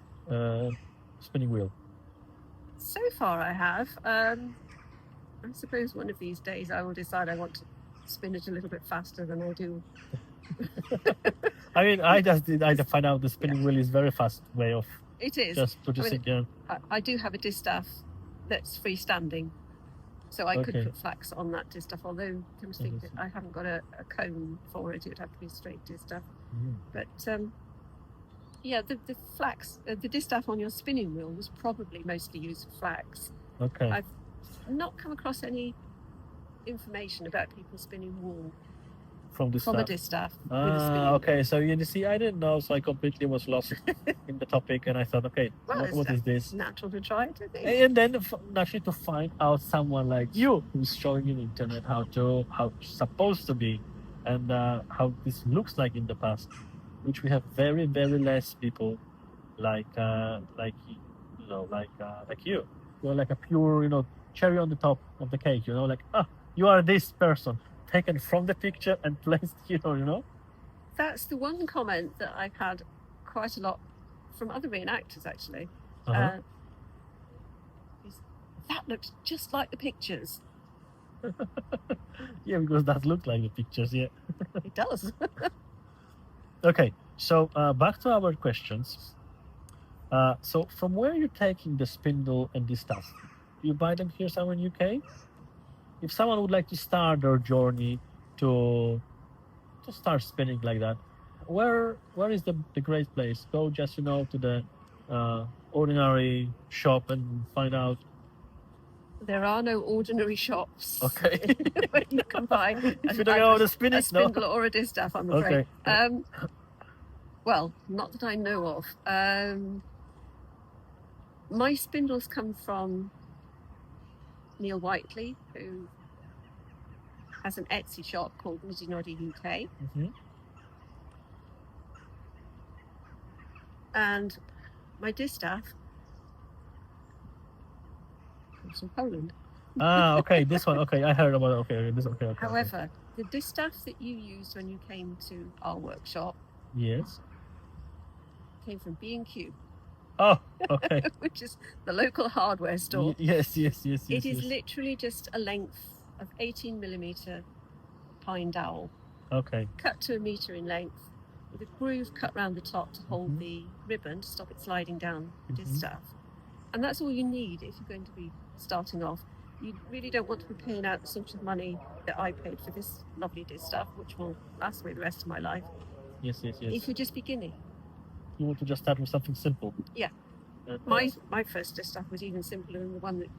spinning wheel. So far I have. I suppose one of these days I will decide I want to spin it a little bit faster than I do. I mean, I find out the spinning wheel is very fast way of It is. just producing. I do have a distaff that's freestanding, so I could Okay. put flax on that distaff, although I was thinking Mhm. I haven't got a cone for it. It would have to be a straight distaff. Mhm. But yeah, the flax, the distaff on your spinning wheel was probably mostly used for flax. Okay. I've not come across any information about people spinning wool From this from a stuff. distaff with a spinning Okay. wheel. So you see, I didn't know, so I completely was lost in the topic, and I thought, okay, Well, what is this? It's natural to try it, I think. And then actually to find out someone like you who's showing you the internet how it's supposed to be, and how this looks like in the past, which we have very less people like you. You're like a pure cherry on the top of the cake. Like you are this person taken from the picture and placed here. That's the one comment that I've had quite a lot from other reenactors, actually. Uh-huh. Is, that looks just like the pictures. Yeah, because that looked like the pictures. Yeah. It does. Okay, so back to our questions. So from where you're taking the spindle and this stuff? You buy them here somewhere in UK? If someone would like to start their journey to start spinning like that, where is the great place? Go just to the ordinary shop and find out. There are no ordinary shops Okay. where you can buy If you don't know the spinning, a spindle or a distaff, I'm afraid. Okay. Well, not that I know of. My spindles come from Neil Whiteley, who has an Etsy shop called Niddy Noddy UK. Mhm. And my distaff comes from Poland. Okay, this one. Okay, I heard about it. Okay, this. Okay. However, the distaff that you used when you came to our workshop Yes. came from B&Q. Oh, okay. which is the local hardware store. Yes. It is yes. literally just a length of 18mm pine dowel, Okay. cut to 1 metre in length, with a groove cut round the top to hold Mhm. the ribbon to stop it sliding down the Mhm. distaff. And that's all you need if you're going to be starting off. You really don't want to be paying out the sort of money that I paid for this lovely distaff, which will last me the rest of my life, Yes. if you're just beginning. You want to just start with something simple. Yeah. Uh, My first distaff was even simpler than the one that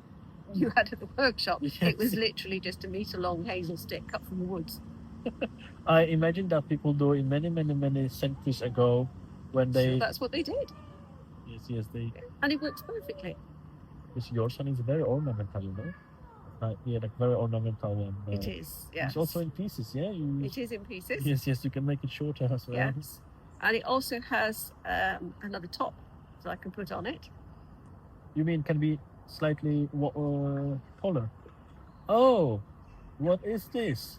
you had at the workshop. It was Yes. literally just a metre long hazel stick cut from the woods. I imagine that people do it many centuries ago, when So they. that's what they did. Yes. They. And it works perfectly. Because your son is very ornamental, you know. Yeah, like very ornamental one. It is, yes. It's also in pieces, yeah. It is in pieces. Yes. You can make it shorter as well. Yes. And it also has another top that I can put on it. You mean can be slightly taller? Oh, what is this?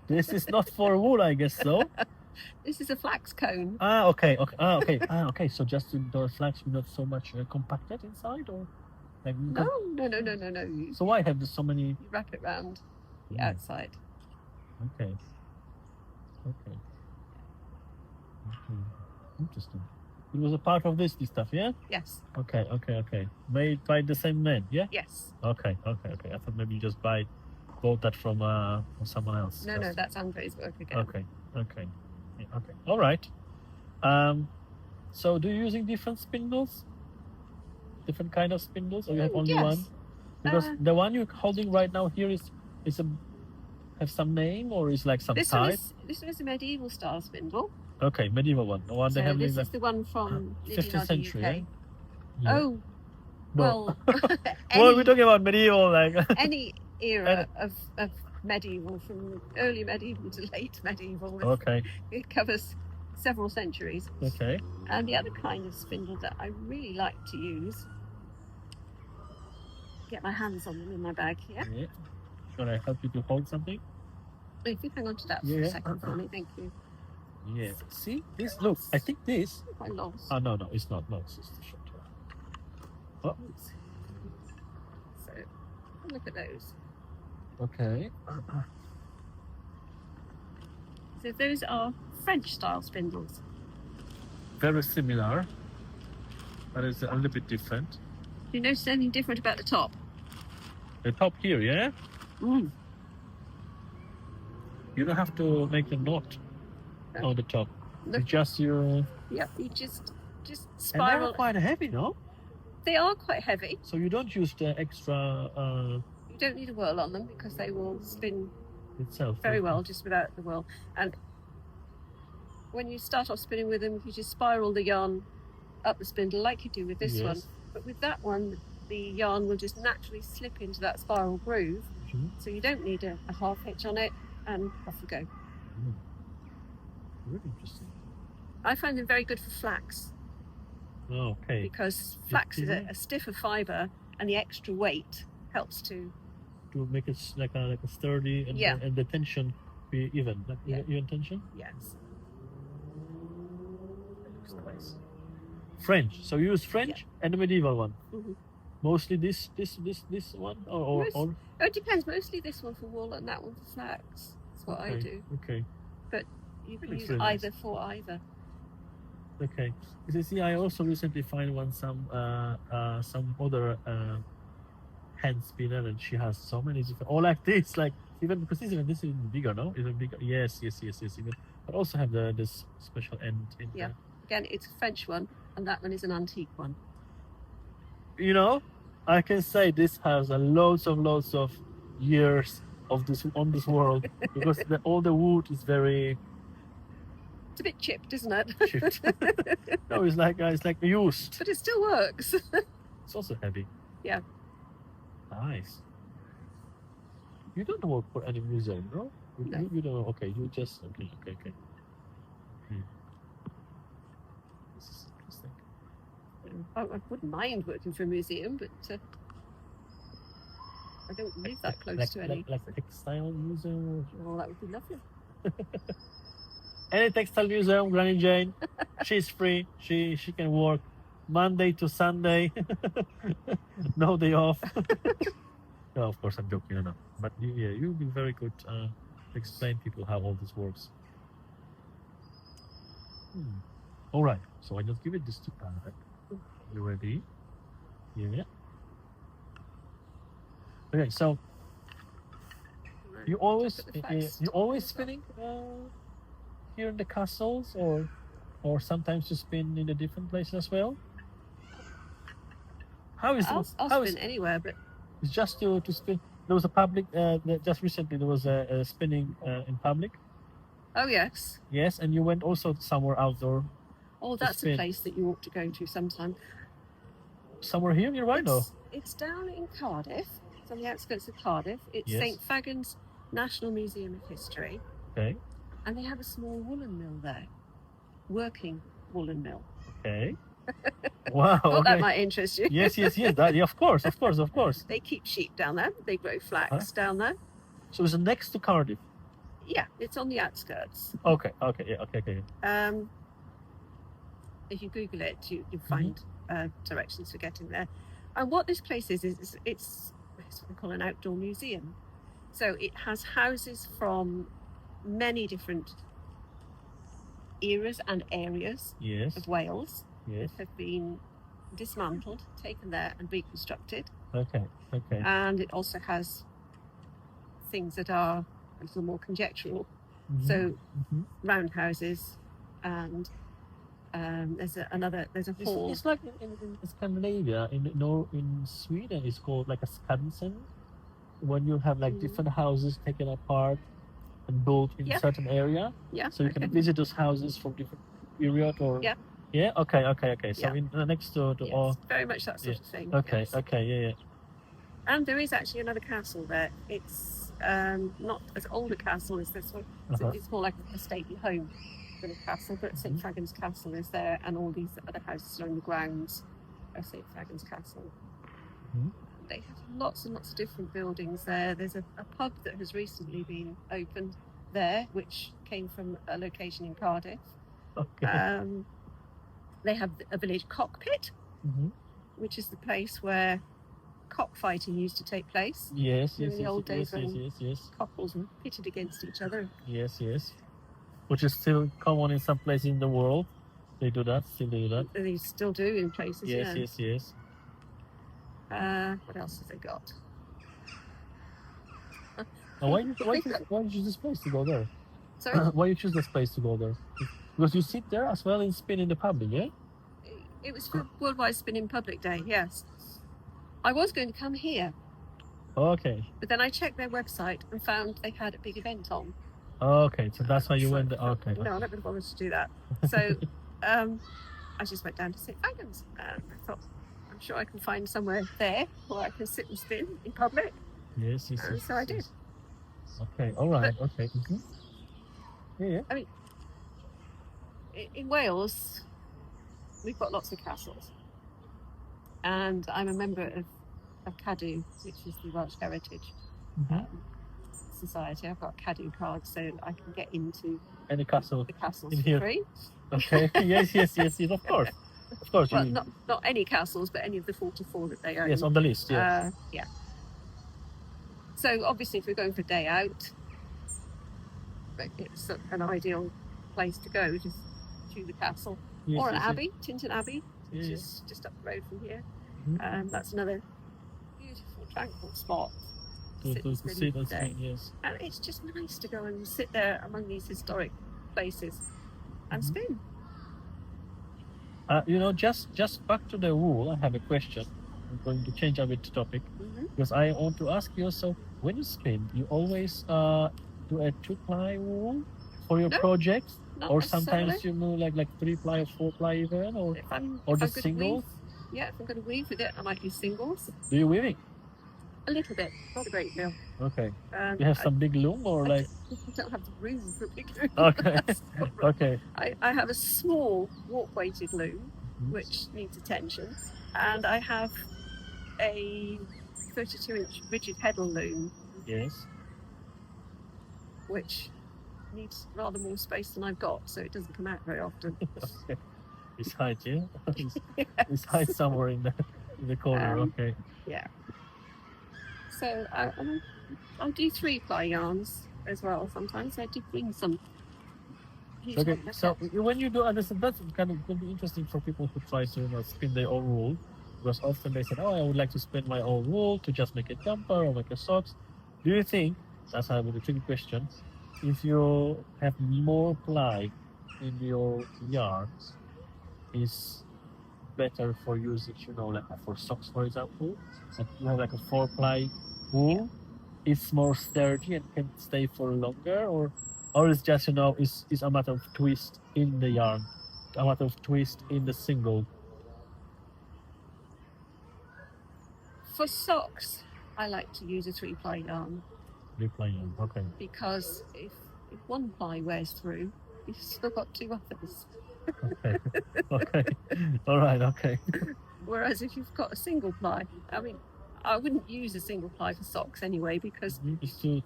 This is not for wool, I guess so. This is a flax cone. Okay. So just the flax not so much compacted inside, or like No. You So why have there so many? wrap it round the Mm. outside. Okay. Interesting. It was a part of this stuff, yeah. Yes. Okay. Made by the same man, yeah. Yes. Okay. I thought maybe you just bought that from someone else. No, that's Andre's work again. Okay. Yeah, okay. All right. So do you using different spindles? Different kind of spindles, or you have only Yes. one? Because Uh, the one you're holding right now here is have some name, or is like some This type? one is a medieval style spindle. Okay, medieval one. The one they So have this in the is the one from 15th century, UK. Yeah. Oh, No. well, Well, we're talking about medieval, like. any era of medieval, from early medieval to late medieval. Okay. It covers several centuries. Okay. And the other kind of spindle that I really like to use, get my hands on them in my bag here. Yeah. Should I help you to hold something? If you hang on to that for Yeah. a second for me, thank you. Yeah. See this? Look, I think this. I lost. Oh no, it's not. No, it's just a short. Oh. So, look at those. Okay. So those are French style spindles. Very similar, but it's a little bit different. Do you notice anything different about the top? The top here, yeah. Mm. You don't have to make a knot on the top. Look. It's just your. Yeah, you just And they're spiral. quite heavy, no? They are quite heavy. So you don't use the extra You don't need a whirl on them because they will spin itself. very well just without the whirl. And when you start off spinning with them, you just spiral the yarn up the spindle like you do with this one. Yes. But with that one, the yarn will just naturally slip into that spiral groove. Mhm. So you don't need a half hitch on it, and off you go. Really interesting. I find them very good for flax Oh, okay. because flax is Mhm. a stiffer fibre, and the extra weight helps to. To make it like a sturdy and Yeah. and the tension be even, like Yeah. even tension. Yes. Looks nice. French. So you use French and the medieval one. Mhm. Mostly this one, or Most- or Oh, it depends. Mostly this one for wool and that one for flax. That's what I do. Okay. You can Looks use really nice. either for either. Okay. You see, I also recently find some other hand spinner, and she has so many different. Oh, like this, like even because this is even bigger, no? Even bigger. Yes. Even, but also have this special end in Yeah. there. Again, it's a French one, and that one is an antique one. You know, I can say this has a loads of years of this on this world because all the wood is very It's a bit chipped, isn't it? chipped. No, it's like used. But it still works. It's also heavy. Yeah. Nice. You don't work for any museum, no? No. You don't. Okay, you just okay. This is interesting. I wouldn't mind working for a museum, but I don't live that close to any. like textile museum. Well, that would be lovely. Any textile museum, Granny Jane, she's free. She can work Monday to Sunday, no day off. No, of course I'm joking. No. But you'll be very good to explain people how all this works. All right. So I just give it this to Pat. You ready? Yeah. Okay. So you always Look at the face. spinning here in the castles, or sometimes you spin in a different places as well. How is I'll it? spin How is anywhere, but it's just to spin? There was a public. Just recently there was a spinning in public. oh yes. Yes, and you went also somewhere outdoor. Oh, To that's a spin. place that you ought to go to sometime. Somewhere here nearby, no? It's down in Cardiff. It's on the outskirts of Cardiff. It's Yes. St Fagans National Museum of History, Okay. and they have a small woolen mill there, working woolen mill. Okay. Wow. Thought that Okay. might interest you. Yes. That, yeah, of course. They keep sheep down there. They grow flax down there. So it's next to Cardiff. Yeah, it's on the outskirts. Okay. Yeah. Okay. If you Google it, you find directions for getting there. And what this place is it's what we call an outdoor museum. So it has houses from many different eras and areas Yes. of Wales Yes. have been dismantled, taken there and reconstructed. Okay. And it also has things that are a little more conjectural. Mhm. So Mhm. roundhouses, and there's a hall. It's like in Scandinavia, in Sweden, it's called like a Skansen, when you have like different houses taken apart and built in Yeah. a certain area. Yeah. So you can visit those houses from different period or. Yeah. Yeah. Okay. So Yeah. in next to Yes, all. very much that sort of thing. Okay. yes. Okay. Yeah. And there is actually another castle there. It's not as old a castle as this one. So Uh-huh. it's more like a stately home than a castle. But St Mhm. Fagans Castle is there, and all these other houses are in the grounds of St Fagans Castle. Mhm. They have lots and lots of different buildings there. There's a pub that has recently been opened there, which came from a location in Cardiff. Okay. They have a village cockpit, Mhm. which is the place where cockfighting used to take place. Yes. in the old days when- Yes. Couples were pitted against each other. Yes. Which is still common in some places in the world. They do that. Still do that. They still do in places. Yes. What else have they got? Now, why did you choose this place to go there? Sorry, Why you choose this place to go there? Because you sit there as well and spin in the public, yeah? it was for Worldwide Spinning Public Day. Yes, I was going to come here, Okay. but then I checked their website and found they had a big event on. Okay, so that's why you So- went there. Okay. No, I'm not going to bother to do that. So I just went down to St Fagans, and I thought, I'm sure I can find somewhere there where I can sit and spin in public. Yes. So I did. Okay, all right. Okay. Mhm. Yeah. In Wales, we've got lots of castles, and I'm a member of Cadw, which is the Welsh Heritage Mhm. Society. I've got a Cadw card, so I can get into And the castle. the castles In for here. free. Okay. Yes. Of course. Of course. Well, you, not any castles, but any of the 44 that they own. yes, on the list. Yeah. Yeah. So obviously, if we're going for a day out, it's an ideal place to go, just to the castle. Yes, Or an yes, abbey, Tintern Abbey, which Yeah. is just up the road from here. Mhm. That's another beautiful, tranquil spot. To sit and sit spin and the day. spin. Yes. And it's just nice to go and sit there among these historic places and Mhm. spin. Just back to the wool. I have a question. I'm going to change a bit the topic Mhm. because I want to ask you. So, when you spin, you always do a 2-ply wool for your No, projects, Not or necessarily. sometimes you move like 3-ply or 4-ply even, or If I'm or if I'm just gonna singles? weave- Yeah, if I'm going to weave with it, I might use singles. Do you weaving? A little bit, not a great deal. Okay. Um, You have I- some big loom or like? I don't have the room for a big loom. Okay. That's all right. Okay. I have a small warp-weighted loom, Mhm. which needs attention, and I have a 32-inch rigid heddle loom, Yes. which needs rather more space than I've got, so it doesn't come out very often. Okay. It's hide, yeah? It's hide somewhere in the corner, okay. Yeah. So I'll do 3-ply yarns as well sometimes. I do bring some. Okay, so when you do understand, that's kind of going to be interesting for people who try to spin their own wool, because often they say, "Oh, I would like to spin my own wool to just make a jumper or make a socks." Do you think that's a really tricky question? If you have more ply in your yarns, is better for usage, like for socks, for example, and you have like a 4-ply wool, it's more sturdy and can stay for longer, or it's just it's a matter of twist in the yarn, a matter of twist in the single. For socks, I like to use a 3-ply yarn 3-ply yarn, okay. because if 1-ply wears through, you've still got 2 others. Okay. Okay. All right. Okay. Whereas if you've got a single ply, I mean, I wouldn't use a single ply for socks anyway because It's too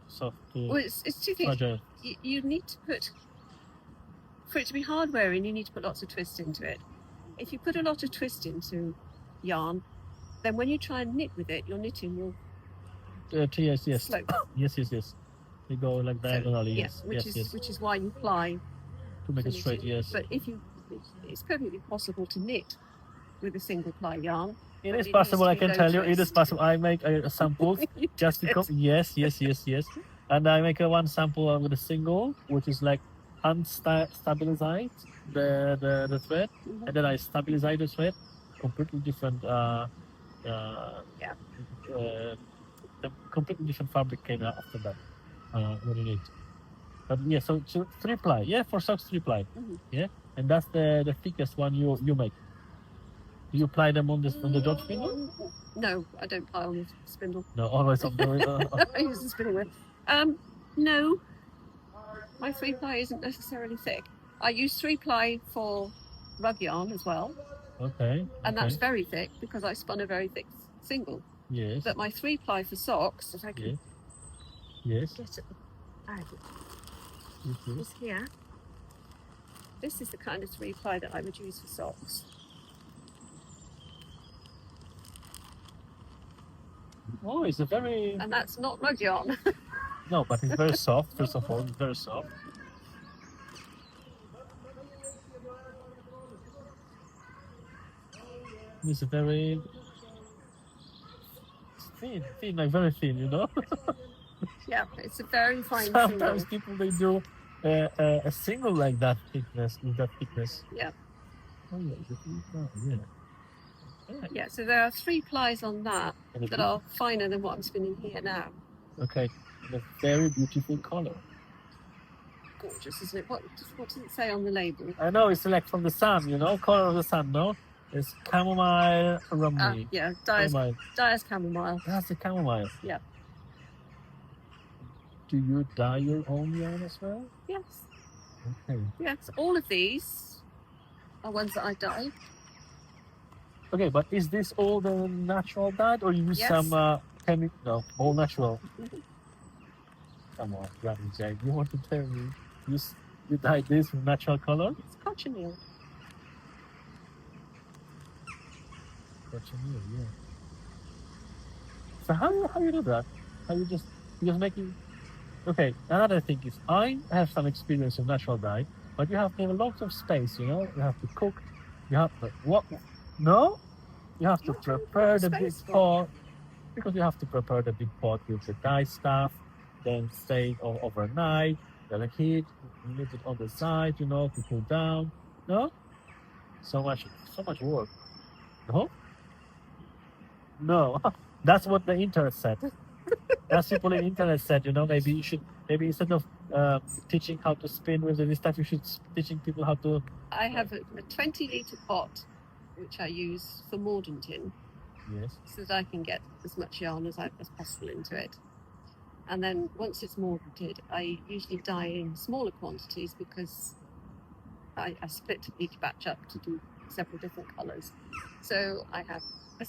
soft. well, it's 2 things. Fragile. You need to put, for it to be hard wearing, you need to put lots of twist into it. If you put a lot of twist into yarn, then when you try and knit with it, your knitting will Yes. slope. Yes. They go like diagonally. Yes, yes. which is why you ply To make for it straight. knitting. Yes. But it's perfectly possible to knit with a single ply yarn. It but is it possible. needs I to be can low tell you, it is twist. possible. I make samples You just did. because. Yes. And I make one sample with a single, which is like unstabilized the thread, Mhm. and then I stabilize the thread. Completely different. Yeah. The completely different fabric came out after that. What it is. But yeah, so 3-ply. Yeah, for socks 3-ply. Mhm. Yeah, and that's the thickest one you make. Do you ply them on the dot spindle? No, I don't ply on the spindle. No, always on the. I use the spinning wheel. No, my 3-ply isn't necessarily thick. I use 3-ply for rug yarn as well, Okay. and that's very thick because I spun a very thick single. Yes. But my 3-ply for socks, if I can Yes. get it out, Yes. is here. This is the kind of 3-ply that I would use for socks. Oh, it's a very. And that's not rug yarn. No, but it's very soft. First of all, it's very soft. It's a very thin, like very thin, Yeah, it's a very fine Sometimes single. people they do a single like that thickness with that thickness. Yeah. Oh yeah, it's a thin one, yeah. Yeah, so there are 3 plies on that And that are finer than what I'm spinning here now. Okay, and a very beautiful color. Gorgeous, isn't it? What does it say on the label? I know it's like from the sun, color of the sun, no? It's chamomile rummy. Yeah, Dyer's chamomile. That's the chamomile. Yeah. Do you dye your own yarn as well? Yes. Okay. Yes, all of these are ones that I dye. Okay, but is this all the natural dyed, or you use Yes. some chemical? No, all natural. Mhm. Come on, Granny Jane, you want to tell me you dyed this with natural color? It's cochineal. Cochineal, yeah. So how you do that? How you just making? Okay, another thing is I have some experience in natural dye, but you have to have lots of space. You have to cook. You have to what? No, you have to What? prepare the big Space for? pot because you have to prepare the big pot with the dye stuff, then stay overnight. Then heat, leave it on the side, to cool down. No, so much work. No, that's what the internet said. That's people in the internet said, maybe instead of teaching how to spin with this stuff, you should teaching people how to. I have a 20-litre pot which I use for mordanting Yes. so that I can get as much yarn as possible into it. And then once it's mordanted, I usually dye in smaller quantities because I split each batch up to do several different colours. So I've got 2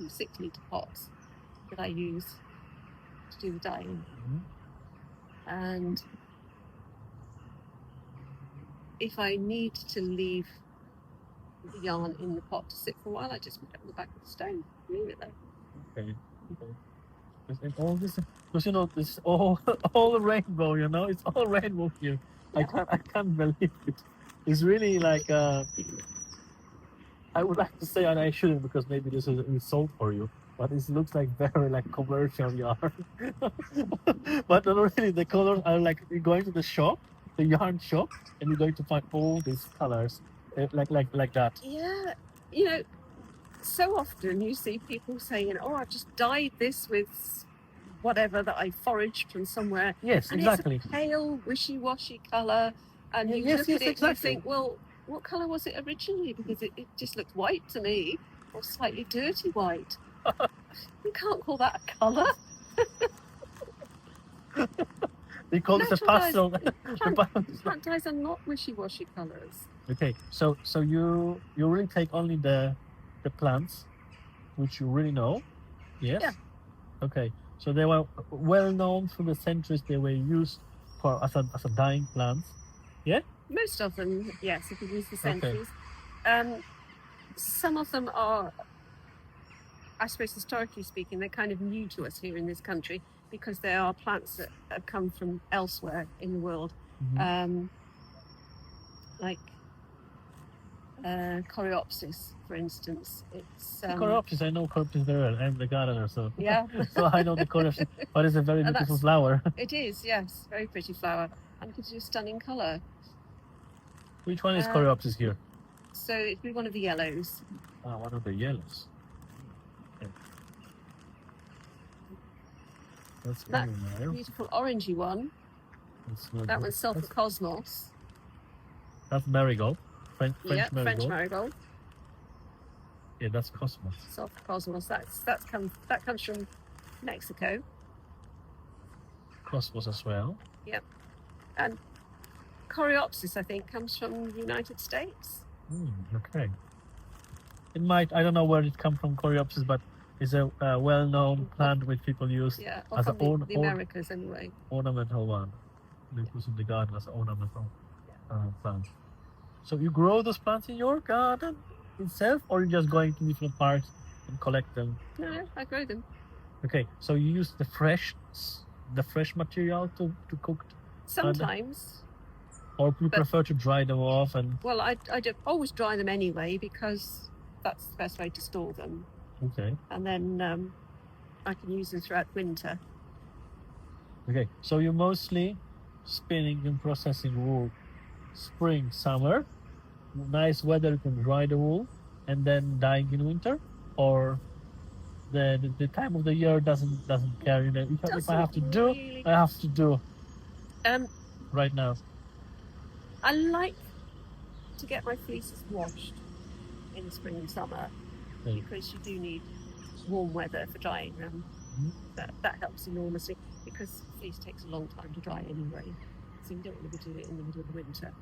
6-litre pots that I use to do the dyeing. Mhm. And if I need to leave the yarn in the pot to sit for a while, I just put it on the back of the stone, leave it there. Okay. Okay. And all this, because this all rainbow. It's all rainbow here. I can't believe it. It's really like I would like to say, and I shouldn't because maybe this is an insult for you, but it looks like very like commercial yarn. But not really. The colors are like you're going to the shop, the yarn shop, and you're going to find all these colors like that. Yeah, so often you see people saying, "Oh, I've just dyed this with whatever that I foraged from somewhere," Yes, and exactly. it's a pale, wishy-washy colour, and you Yes, look yes, at it exactly. and you think, "Well, what colour was it originally?" Because it just looked white to me, or slightly dirty white. You can't call that a colour. They call this a Natural dyes- pastel. Plant dyes are not wishy-washy colours. Okay, so you really take only the plants, which you really know, yes? Yeah. Okay, so they were well known through the centuries. They were used for as a dyeing plants. Most of them, yes, if you use the Okay. centuries. Some of them are, I suppose, historically speaking, they're kind of new to us here in this country because they are plants that have come from elsewhere in the world, Mhm. like Coreopsis, for instance. It's Coreopsis, I know Coreopsis very well. I'm the gardener, so yeah, so I know the Coreopsis. But it's a very And beautiful that's- flower. it is, yes, very pretty flower, and gives you a stunning colour. Which one is Uh, Coreopsis here? So it'd be one of the yellows. One of the yellows. Okay. That's That very nice. beautiful orangey one. That one's Sulphur Cosmos. That's marigold. French Yeah, marigold. French marigold. Yeah, that's cosmos. Sulphur Cosmos. That comes from Mexico. Cosmos as well. And Coreopsis, I think, comes from the United States. Okay. It might. I don't know where it comes from, Coreopsis, but it's a well-known plant which people use Yeah, or as from the an Americas anyway. ornamental one. They use in the garden as an ornamental plant. So you grow those plants in your garden itself, or you're just going to different parks and collect them? No, I grow them. Okay, so you use the fresh material to cook, Sometimes. or you But- prefer to dry them off and Well, I do always dry them anyway because that's the best way to store them. okay. And then I can use them throughout winter. Okay, so you're mostly spinning and processing wool spring, summer, nice weather, you can dry the wool, and then dyeing in winter, or the time of the year doesn't care. If I have to do, Really. I have to do Um, right now. I like to get my fleeces washed in spring and summer Okay. because you do need warm weather for drying them. Mhm. That helps enormously because fleece takes a long time to dry anyway, so you don't want to do it in the middle of the winter.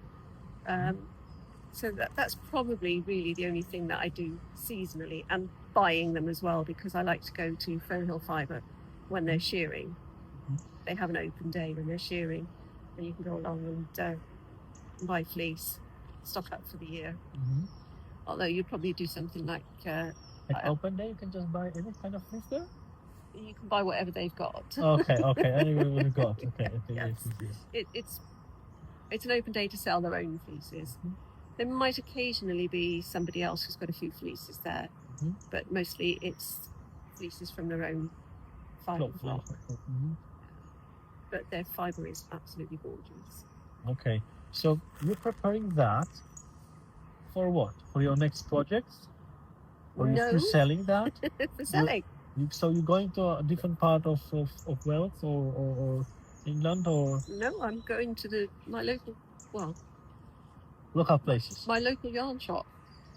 So that's probably really the only thing that I do seasonally, and buying them as well because I like to go to Fernhill Fibre when they're shearing. Mhm. They have an open day when they're shearing, and you can go along and buy fleece, stock up for the year. Mhm. Although you'd probably do something like Like open day, you can just buy any kind of fish there. you can buy whatever they've got. Okay, anyway, we've got okay. Yes. Yes. It's an open day to sell their own fleeces. Mhm. There might occasionally be somebody else who's got a few fleeces there, Mhm. but mostly it's fleeces from their own fibre flock. Mhm. But their fibre is absolutely gorgeous. Okay, so you're preparing that for what? For your next projects? Or No. you're selling that? For selling. So you're going to a different part of Wales or England or No, I'm going to my local places? yarn shop.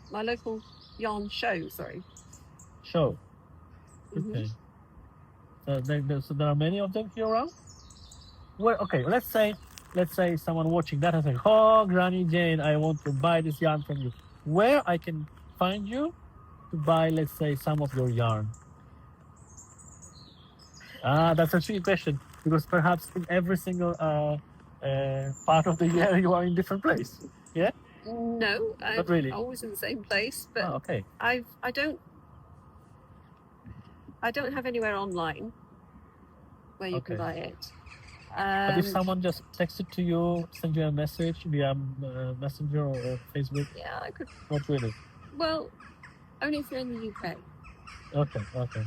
My local yarn show, sorry. Show. Mhm. Okay. So there are many of them here around? Well, okay, let's say someone watching that and saying, "Oh, Granny Jane, I want to buy this yarn from you." Where I can find you to buy, let's say, some of your yarn? That's a tricky question because perhaps in every single part of the year you are in different place. Yeah? No, I'm really? always in the same place, but Oh, okay. I don't have anywhere online where you can Okay. buy it. But if someone just texted to you, send you a message via Messenger or Facebook, Yeah, I could. not really. Well, only if you're in the UK. Okay, okay.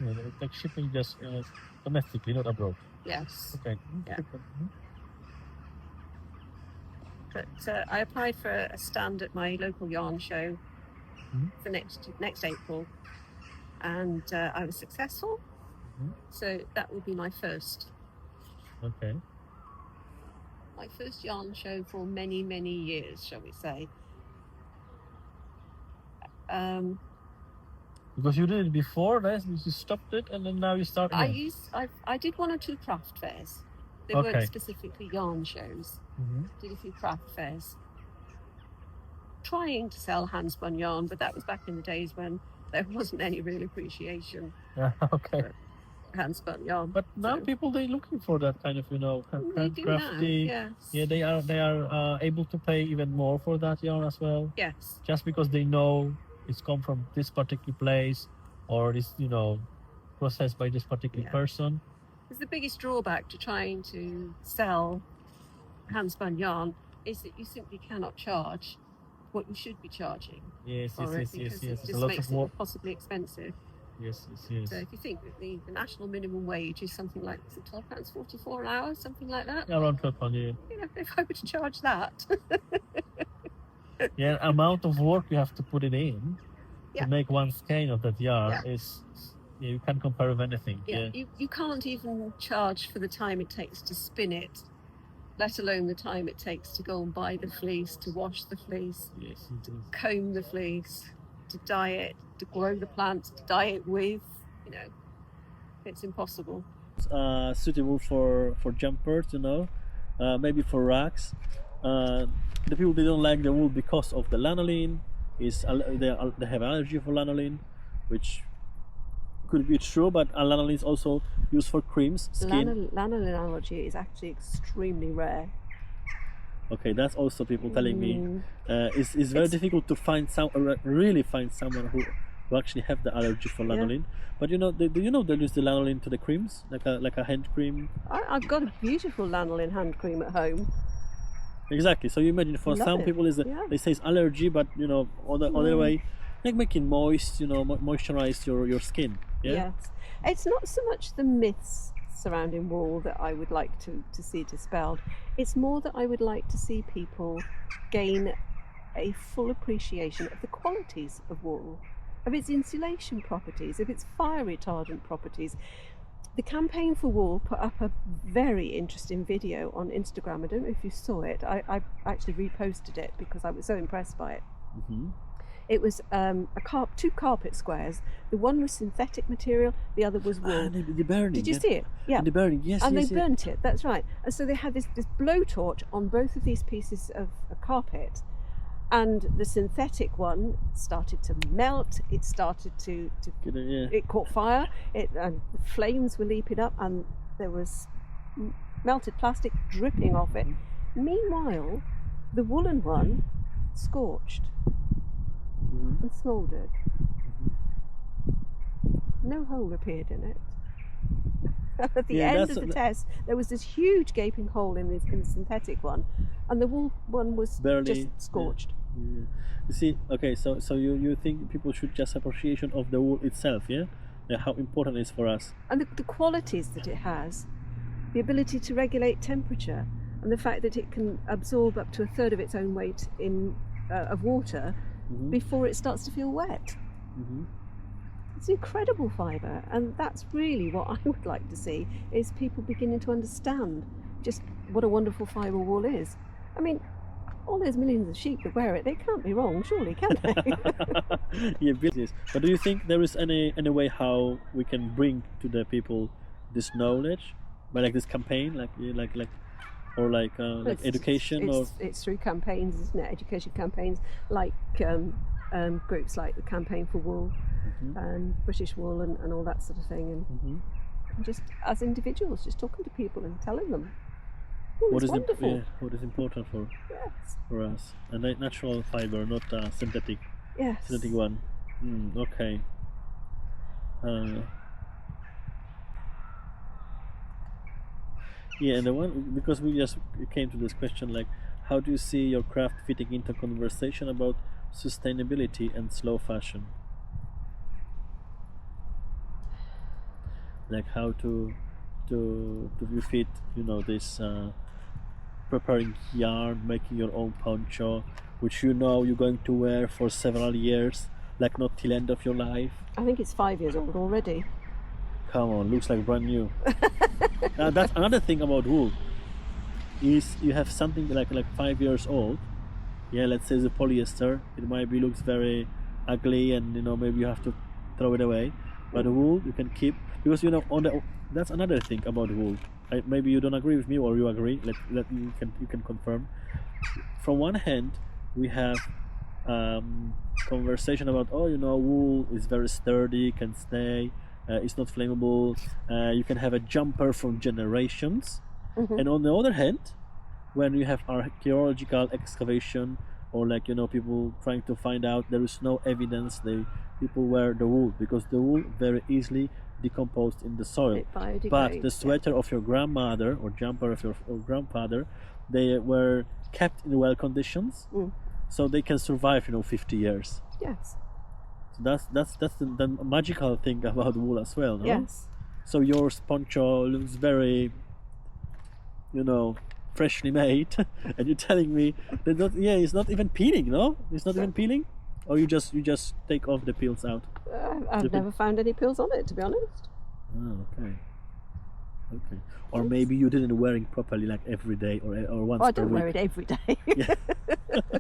Yeah, like shipping just domestically, not abroad. Yes. Okay. Yeah. Mhm. But I applied for a stand at my local yarn show for next April, and I was successful. So that will be my first. Okay. My first yarn show for many, many years, shall we say. Because you did it before, right? You stopped it, and then now you start again. I did 1 or 2 craft fairs. They Okay. weren't specifically yarn shows. Did a few craft fairs. Trying to sell hand-spun yarn, but that was back in the days when there wasn't any real appreciation Okay. for hand-spun yarn. But now So- people, they're looking for that kind of, They do now, handcrafty. yes. Yeah, they are able to pay even more for that yarn as well, Yes. just because they know it's come from this particular place, or it's processed by this particular Yeah. person. Because the biggest drawback to trying to sell hand-spun yarn is that you simply cannot charge what you should be charging Yes, for it, because it It's a just lot makes of work. it possibly expensive. Yes. So if you think that the national minimum wage is something like, is it £12.44 an hour, something like that? Around 12 yeah. You know, if I were to charge that, Yeah, amount of work you have to put it in Yeah. to make one skein of that yarn Yeah. is you can't compare with anything. yeah, you can't even charge for the time it takes to spin it, let alone the time it takes to go and buy the fleece, to wash the fleece, Yes, it is. comb the fleece, to dye it, to grow the plants, to dye it with. It's impossible. Suitable for jumpers, maybe for racks. The people, they don't like the wool because of the lanolin. They have allergy for lanolin, which could be true, but lanolin is also used for creams, skin. Lanolin allergy is actually extremely rare. Okay, that's also people telling me. Mm. It's very difficult to really find someone who actually have the allergy for lanolin. But do you know they use the lanolin to the creams, like a hand cream? I've got a beautiful lanolin hand cream at home. Exactly. So you imagine for Love some it. people Yeah. they say it's allergy, but other way, like making moist, moisturize your skin. Yeah. Yes. It's not so much the myths surrounding wool that I would like to see dispelled. It's more that I would like to see people gain a full appreciation of the qualities of wool, of its insulation properties, of its fire retardant properties. The Campaign for Wool put up a very interesting video on Instagram. I don't know if you saw it. I actually reposted it because I was so impressed by it. Mm-hmm. It was two carpet squares. The one was synthetic material, the other was wool. The burning. Did you see it? Yeah. The burning, yes. And yes, they burnt it, that's right. And so they had this blowtorch on both of these pieces of carpet. And the synthetic one started to melt. It started to Yeah. it caught fire. And the flames were leaping up, and there was melted plastic dripping off it. Meanwhile, the woolen one scorched Mhm. and smouldered. No hole appeared in it. At the Yeah, end that's of the a- test, there was this huge gaping hole in the synthetic one, and the wool one was Barely, just yeah. scorched. Yeah. You see, okay, so you think people should just appreciation of the wool itself, yeah? How important it is for us. And the qualities that it has, the ability to regulate temperature, and the fact that it can absorb up to a third of its own weight of water Mhm. before it starts to feel wet. Mhm. It's an incredible fibre, and that's really what I would like to see, is people beginning to understand just what a wonderful fibre wool is. I mean, all those millions of sheep that wear it, they can't be wrong, surely, can they? Yeah, business. But do you think there is any way how we can bring to the people this knowledge by like this campaign, or It's- education, or it's through campaigns, isn't it? Education campaigns like groups like the Campaign for Wool Mhm. and British Wool and all that sort of thing, Mhm. and just as individuals, just talking to people and telling them, It's wonderful. what is important Yes. for us? A natural fiber, not a synthetic Yes. one. Okay. Yeah, and the one, because we just came to this question, like, how do you see your craft fitting into conversation about sustainability and slow fashion? Like, how to you fit, this preparing yarn, making your own poncho, which you're going to wear for several years, like not till end of your life. I think it's 5 years old already. Come on, looks like brand new. That's another thing about wool. Is you have something like 5 years old. Yeah, let's say the polyester. It might be looks very ugly, and maybe you have to throw it away. But the wool you can keep, because that's another thing about wool. Maybe you don't agree with me, or you agree. Let you can confirm. From one hand, we have conversation about wool is very sturdy, can stay. It's not flammable. You can have a jumper from generations. And on the other hand, when you have archaeological excavation, or people trying to find out, there is no evidence people wear the wool, because the wool very easily decomposed in the soil. It biodegrades, But the sweater of your grandmother or jumper of your grandfather, they were kept in well conditions, so they can survive 50 years. Yes. So that's the magical thing about wool as well, no? Yes. So your poncho looks very, freshly made, and you're telling me that it's not even peeling, no? It's not even peeling, or you just take off the peels out. I've never found any pills on it, to be honest. Oh, okay. Or maybe you didn't wear it properly, like every day or once Oh, I per don't week. wear it every day. Yeah.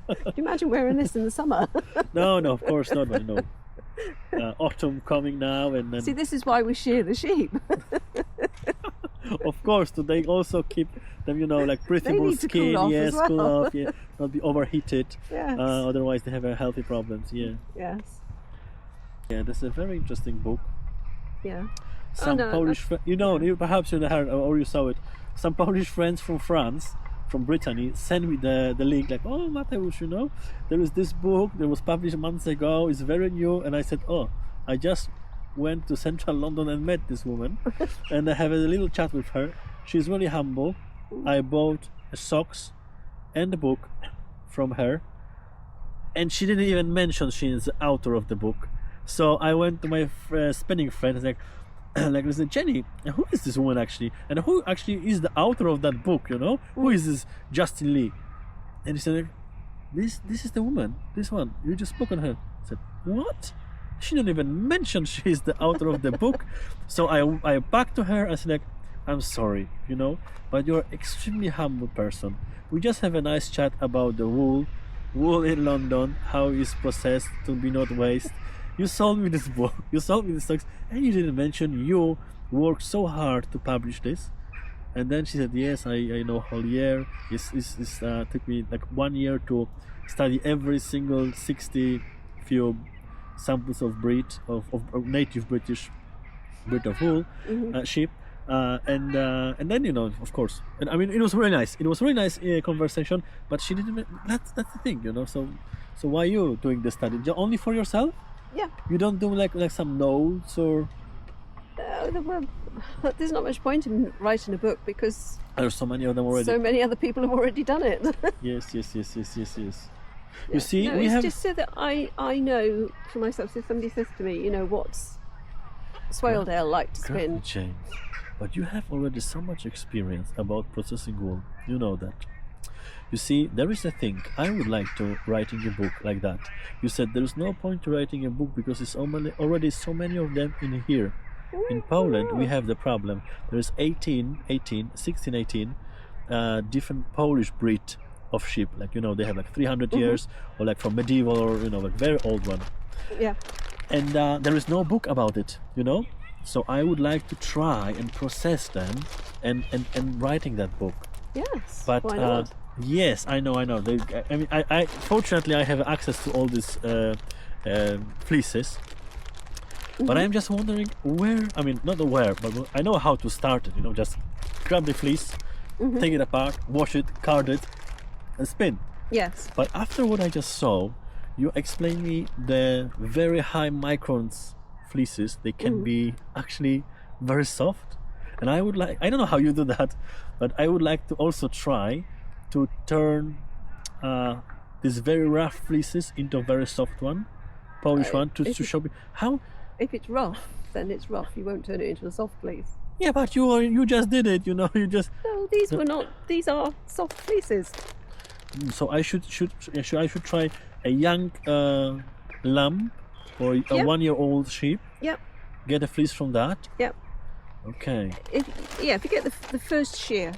Can you imagine wearing this in the summer? No, of course not. But autumn coming now, and then See, this is why we shear the sheep. of course, they also keep them, like They breathable need to cool skin. off Yes, as well. cool off. Yeah, not be overheated. Yes. Otherwise, they have healthy problems. Yeah. Yes. Yeah, this is a very interesting book. Yeah. Some no, Polish, perhaps you heard or you saw it. Some Polish friends from France, from Brittany, sent me the link. Like, oh, Mateusz, there is this book that was published months ago. It's very new, and I said, oh, I just went to central London and met this woman, and I have a little chat with her. She's really humble. I bought socks and a book from her, and she didn't even mention she is the author of the book. So I went to my spinning friend and like I said, Jenny, who is this woman actually, and who actually is the author of that book? Who is this Justin Lee? And he said, this is the woman, this one, you just spoke on her. I said, what? She didn't even mention she is the author of the book. So I back to her and said, like, I'm sorry, but you're an extremely humble person. We just have a nice chat about the wool in London, how it's processed to be not waste. You sold me this book, you sold me the stocks, and you didn't mention you worked so hard to publish this. And then she said, yes, I know whole year. It took me like 1 year to study every single 60 few samples of breed of native British breed of wool, sheep. And then of course, and I mean it was really nice. It was really nice conversation. But she didn't. That's the thing, So why you doing the study? Only for yourself? Yeah. You don't do like some notes or? There's not much point in writing a book because There's so many of them already. so many other people have already done it. Yes. Yeah. You see, no, we it's have. just so that I know for myself. If somebody says to me, what's Swaledale like to spin? James, but you have already so much experience about processing wool. You know that. You see, there is a thing. I would like to writing a book like that. You said there is no point to writing a book because it's already so many of them in here. In Poland, we have the problem. There's 18 different Polish breed of sheep. Like, they have like 300 years, or like from medieval, or, like very old one. Yeah. And there is no book about it, So I would like to try and process them and writing that book. Yes. But why not? yes, I know. I fortunately I have access to all these fleeces. But I'm just wondering where. I mean, not where, but I know how to start it. Just grab the fleece, take it apart, wash it, card it, and spin. Yes. But after what I just saw, you explained me the very high microns fleeces. They can be actually very soft, and I don't know how you do that, but I would like to also try to turn these very rough fleeces into a very soft one, polish one, to show me how. If it's rough, then it's rough. You won't turn it into a soft fleece. Yeah, but you just did it. You know, you just. No, these were not. These are soft fleeces. So I should try a young lamb or a Yep. 1-year-old sheep. Yep. Get a fleece from that. Yep. Okay. If you get the first shear,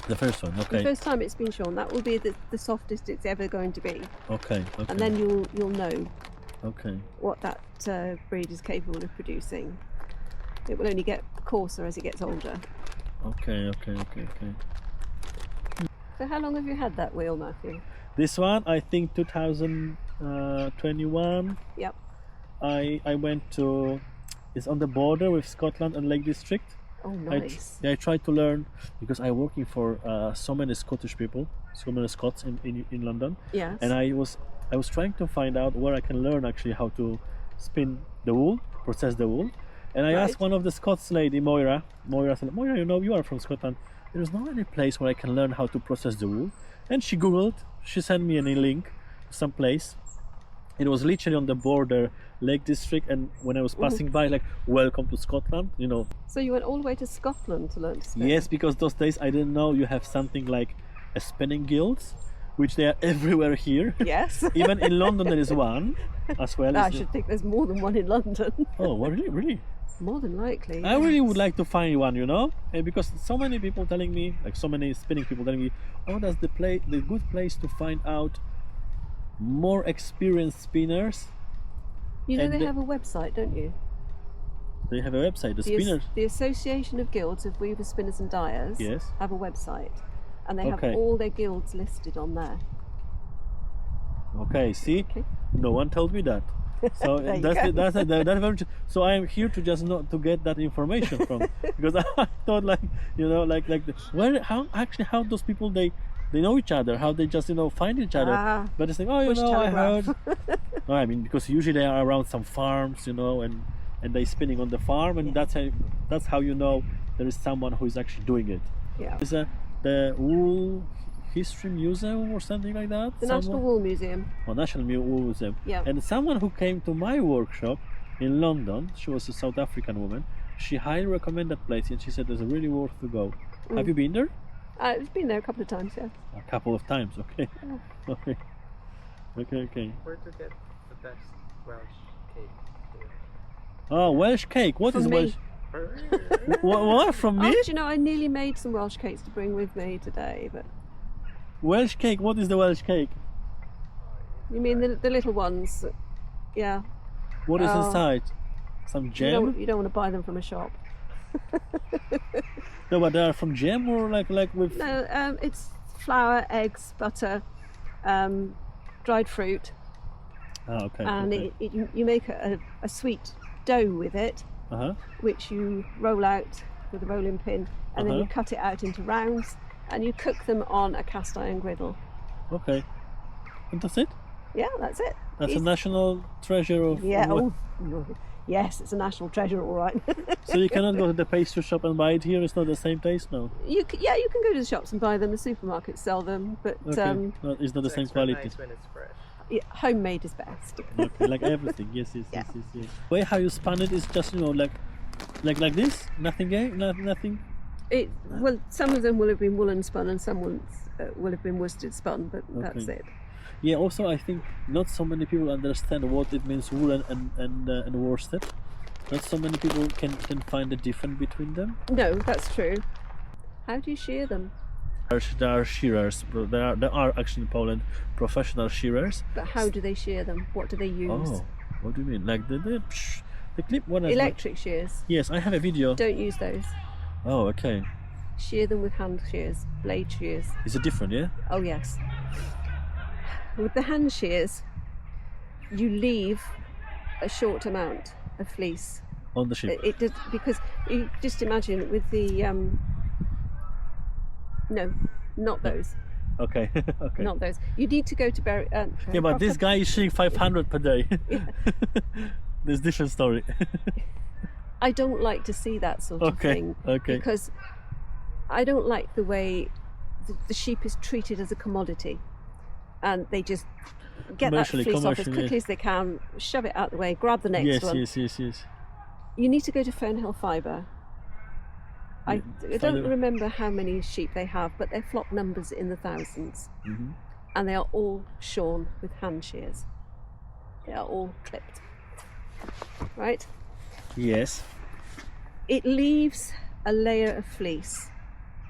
The first one. the Okay. first time it's been shorn, that will be the softest it's ever going to be, Okay. Okay. and then you'll know Okay. what that breed is capable of producing. It will only get coarser as it gets older. Okay. Okay. Okay. Okay. So how long have you had that wheel, Matthew? This one, I think 2021. Yep. I went to. It's on the border with Scotland and Lake District. Oh, I nice. tried to learn because I'm working for so many Scottish people, so many Scots in London, Yes. and I was trying to find out where I can learn actually how to spin the wool, process the wool, and I asked Right. one of the Scots lady, Moira. Moira said, "Moira, you are from Scotland. There is no any place where I can learn how to process the wool." And she googled. She sent me a link to some place. It was literally on the border, Lake District, and when I was passing by, like, "Welcome to Scotland," you know. So you went all the way to Scotland to learn to spin? Yes, because those days I didn't know you have something like a spinning guilds, which they are everywhere here. Yes. Even in London there is one as well. I should think there's more than one in London. Oh, well, really? More than likely. I really yes. would like to find one, you know, and because so many people telling me, like so many spinning people telling me, "Oh, that's the good place to find out more experienced spinners." You know and they the- have a website, don't you? They have a website, the The, spinners. the Association of Guilds of Weavers, Spinners and Dyers Yes. have a website, and they Okay. have all their guilds listed on there. Okay, see, Okay. no one told me that. So There you that's go. that's very. So I am here to just not to get that information from because I thought like how those people they know each other, how they just find each other. Ah, But it's like, oh, push I heard. telegraph. No, I mean because usually they are around some farms, and they spinning on the farm, and that's how you know there is someone who is actually doing it. Yeah. Is the Wool History Museum or something like that? The National Wool Museum. National Wool Museum. Yeah. And someone who came to my workshop in London, she was a South African woman. She highly recommended that place, and she said it's really worth to go. Have you been there? I've been there a couple of times, yeah. A couple of times. Okay. Okay. Okay. Where to get the best Welsh cake? Oh, Welsh cake. What From is me. Welsh? What from Oh, me? do you know, I nearly made some Welsh cakes to bring with me today, but Welsh cake. What is the Welsh cake? you mean the little ones? Yeah. What is Oh. inside? Some You jam? don't want to buy them from a shop. No, but they are from jam or like with. No, it's flour, eggs, butter, dried fruit, Ah, okay. and okay. you make a sweet dough with it, Uh-huh. which you roll out with a rolling pin, and then you Uh-huh. cut it out into rounds, and you cook them on a cast iron griddle. Okay. And that's it? Yeah, that's it. That's a Easy. national treasure of. Yeah. of- Oh, yes, it's a national treasure, all right. So you cannot go to the pastry shop and buy it here. It's not the same taste, no. you can go to the shops and buy them. The supermarkets sell them, but Okay. No, it's not the same quality. Nice when it's fresh. yeah, homemade is best. Okay, like everything. Yes. Yeah. Way how you spun it is just like this. Nothing. Nothing. Well, some of them will have been woolen spun, and some will have been worsted spun, but that's Okay. it. Yeah. Also, I think not so many people understand what it means woolen and worsted. Not so many people can find the difference between them. No, that's true. How do you shear them? There are shearers. There are actually in Poland professional shearers. But how do they shear them? What do they use? Oh, what do you mean? Like the clip one? Electric shears. Yes, I have a video. Don't use those. Oh, okay. Shear them with hand shears, blade shears. Is it different? Yeah. Oh yes. With the hand shears, you leave a short amount of fleece. On the sheep. It does, because you just imagine with the, the fleece, you leave a short amount of fleece, and then you cut it out into rounds, and you cook them on a cast iron griddle. And then you cut it out into rounds, and you roll it out with a rolling pin, and then you cut it out into rounds, and you cook them on a cast iron griddle. No, not those. Okay. Okay. Not those. You need to go to Berry. Yeah, but this guy is shearing 500 per day. Yeah. There's different story. I don't like to see that sort of Okay, thing okay. because I don't like the way the sheep is treated as a commodity, and they just get that Commercially, fleece off as commercially, quickly yes. as they can, shove it out the way, grab the next Yes, one. yes. You need to go to Fernhill Fibre. I Yeah, don't Fibre. remember how many sheep they have, but they're flock numbers in the thousands, Mhm. and they are all shorn with hand shears. They are all clipped. Right? Yes. It leaves a layer of fleece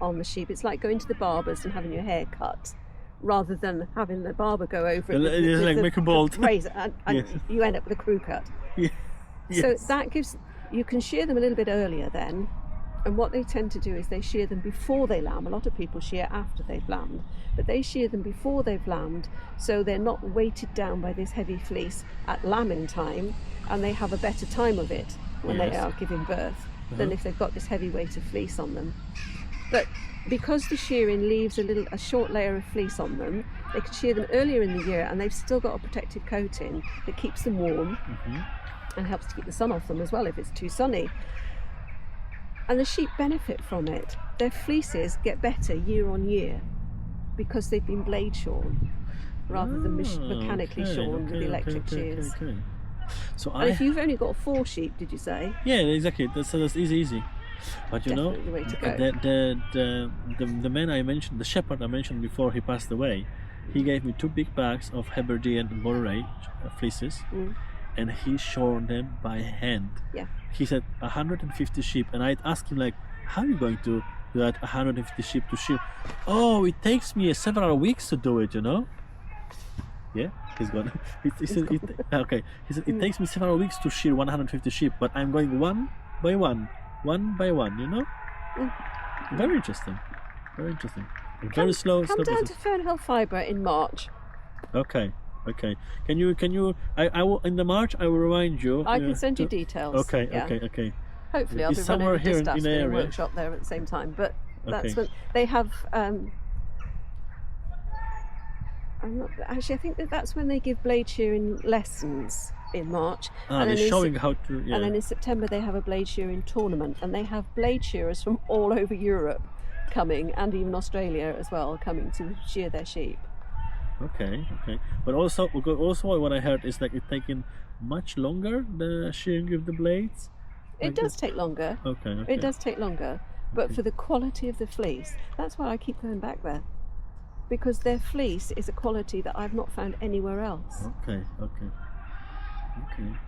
on the sheep. It's like going to the barber's and having your hair cut, rather than having the barber go over it. It is like make a bolt. razor, and Yes. you end up with a crew cut. Yeah. So Yes. that gives, you can shear them a little bit earlier then. And what they tend to do is they shear them before they lamb. A lot of people shear after they've lambed, but they shear them before they've lambed, so they're not weighted down by this heavy fleece at lambing time, and they have a better time of it when they Yes. are giving birth than if they've got this heavy weight of fleece on them. But because the shearing leaves a short layer of fleece on them, they can shear them earlier in the year, and they've still got a protective coating that keeps them warm and helps to keep the sun off them as well if it's too sunny. And the sheep benefit from it. Their fleeces get better year on year because they've been blade shorn rather than mechanically shorn with electric shears. Okay. So And if you've only got 4 sheep, did you say? yeah, exactly. That's easy. But you know, Definitely the way to go. the man I mentioned, the shepherd I mentioned before he passed away, he gave me 2 big bags of Hebridean and Border fleeces, and he shorn them by hand. Yeah. He said 150 sheep, and I'd asked him like, how are you going to do that 150 sheep to shear? Oh, it takes me several weeks to do it, you know. Yeah, he's gone. He said, okay. He said it takes me several weeks to shear 150 sheep, but I'm going one by one, you know. Very interesting. Very interesting. Very slow. Come slow down process. to Fernhill Fibre in March. Okay. Can you? I will in the March. I will remind you. I can send you details. Okay. Yeah. Okay. Hopefully, I'll It's be somewhere running a here in distaff the area. workshop there at the same time. But that's Okay. when they have. I think that's when they give blade shearing lessons in March. Ah, and they're then in showing how to. Yeah. And then in September they have a blade shearing tournament, and they have blade shearers from all over Europe coming, and even Australia as well, coming to shear their sheep. Okay. But also what I heard is like it's taking much longer the shearing with the blades. It does take longer. Okay. It does take longer, but for the quality of the fleece, that's why I keep going back there, because their fleece is a quality that I've not found anywhere else. Okay.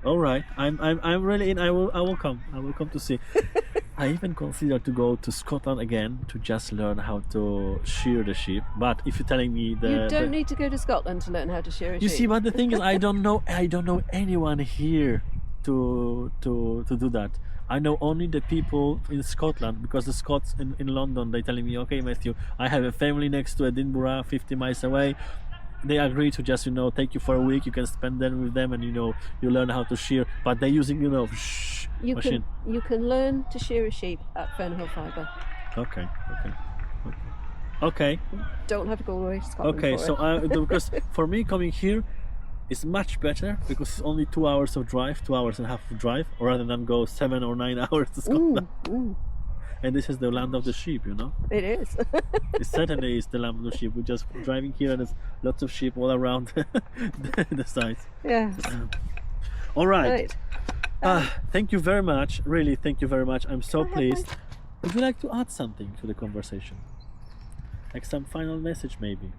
All right. I'm really in. I will come. I will come to see. I even consider to go to Scotland again to just learn how to shear the sheep. But if you're telling me You don't need to go to Scotland to learn how to shear a you sheep. see, but the thing is, I don't know anyone here to do that. I know only the people in Scotland, because the Scots in London, they telling me, okay, Matthew, I have a family next to Edinburgh, 50 miles away. They agree to just take you for a week. You can spend them with them, and you learn how to shear. But they're using machine. You can learn to shear a sheep at Fernhill Fibre. Okay. Don't have to go all the way to Scotland. Okay, for so it. because for me coming here is much better, because it's only 2 hours of drive, 2 hours and a half of drive, rather than go 7 or 9 hours to Scotland. And this is the land of the sheep, It is. It certainly is the land of the sheep. We're just driving here, and there's lots of sheep all around the sides. Yeah. All right. Right. Thank you very much. Really, thank you very much. I'm so pleased. Would you like to add something to the conversation? Like some final message, maybe?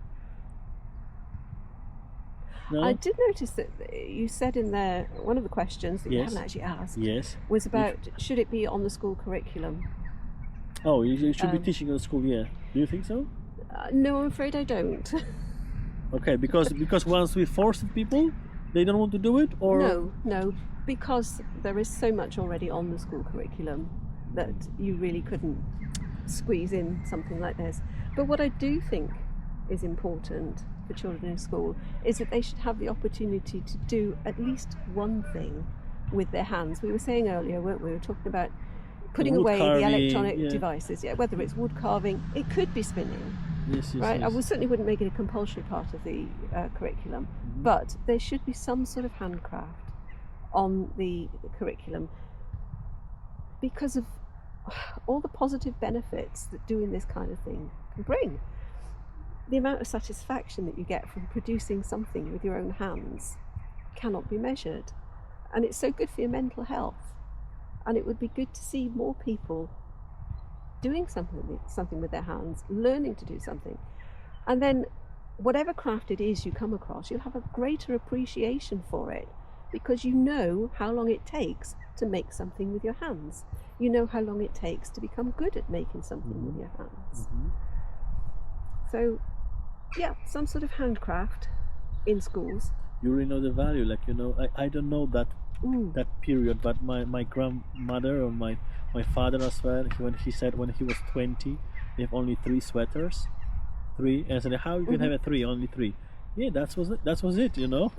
No? I did notice that you said in there, one of the questions that you Yes. haven't actually asked Yes. was about, should it be on the school curriculum? Oh, you should be teaching at school, yeah. Do you think so? No, I'm afraid I don't. Okay, because once we force people, they don't want to do it, or No, because there is so much already on the school curriculum that you really couldn't squeeze in something like this. But what I do think is important for children in school is that they should have the opportunity to do at least one thing with their hands. We were saying earlier, weren't we? We were talking about putting wood away the carving, electronic yeah. devices. Yeah, whether it's wood carving, it could be spinning. Yes, yes, Right, I yes. would certainly wouldn't make it a compulsory part of the curriculum, but there should be some sort of handcraft on the curriculum because of all the positive benefits that doing this kind of thing can bring. The amount of satisfaction that you get from producing something with your own hands cannot be measured, and it's so good for your mental health. And it would be good to see more people doing something with their hands, learning to do something. And then whatever craft it is you come across, you'll have a greater appreciation for it because you know how long it takes to make something with your hands. You know how long it takes to become good at making something with your hands. So, yeah, some sort of handcraft in schools. You really know the value, like, you know, I don't know that that period, but my grandmother or my father as well, when he said when he was 20 they have only 3 sweaters, 3, and I said, how you can have a 3, only 3? Yeah, that was it, you know.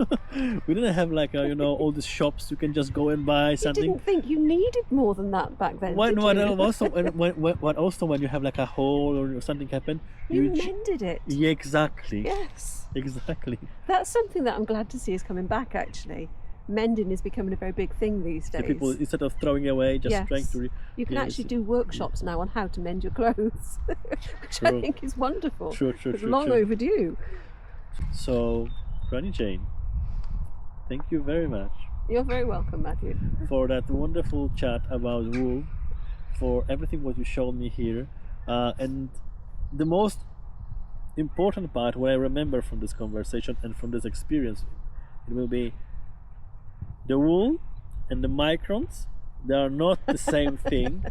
We didn't have like you know, all these shops you can just go and buy You something. didn't think you needed more than that back then, When did you? also when you have like a hole or something happen, You ch- mended it. yeah, exactly. Yes. Exactly. That's something that I'm glad to see is coming back, actually. Mending is becoming a very big thing these The days. people, instead of throwing away, just Yes. trying to You can yes. actually do workshops now on how to mend your clothes, which I True. think is wonderful. True, It's long true. overdue. So, Granny Jane, thank you very much You're very welcome, Matthew. for that wonderful chat about wool, for everything what you showed me here, and the most important part, what I remember from this conversation and from this experience, it will be the wool and the microns. They are not the same thing.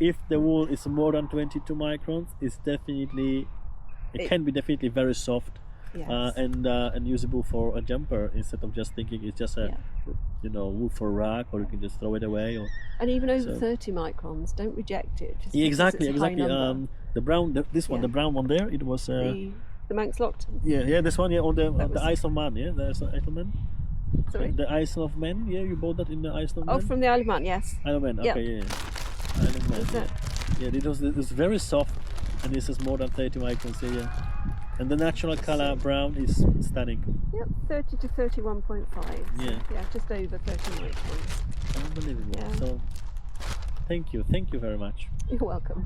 If the wool is more than 22 microns, it can be definitely very soft. Yes. And usable for a jumper instead of just thinking it's just a you know, wool for a rag, or you can just throw it away. Or And even over so- 30 microns, don't reject it. Just yeah, because exactly, it's a high exactly. number. The brown, this one, Yeah. the brown one there. It was the Manx Lockton. yeah, this one, yeah, on the That was- Isle of Man, yeah, there's the Isle of Man. Sorry? The Isle of Man, yeah, you bought that in the Isle of Man. Oh, from the Isle of Man, yes. Isle of Man, Yeah. okay, yeah. Isle of Man. Is that- Yeah, it was very soft, and this is more than 30 microns. Yeah. And the natural color brown is stunning. Yep, 30 to 31.5. Yeah. Yeah, just over 30 microns. Unbelievable. Yeah. So, thank you very much. You're welcome.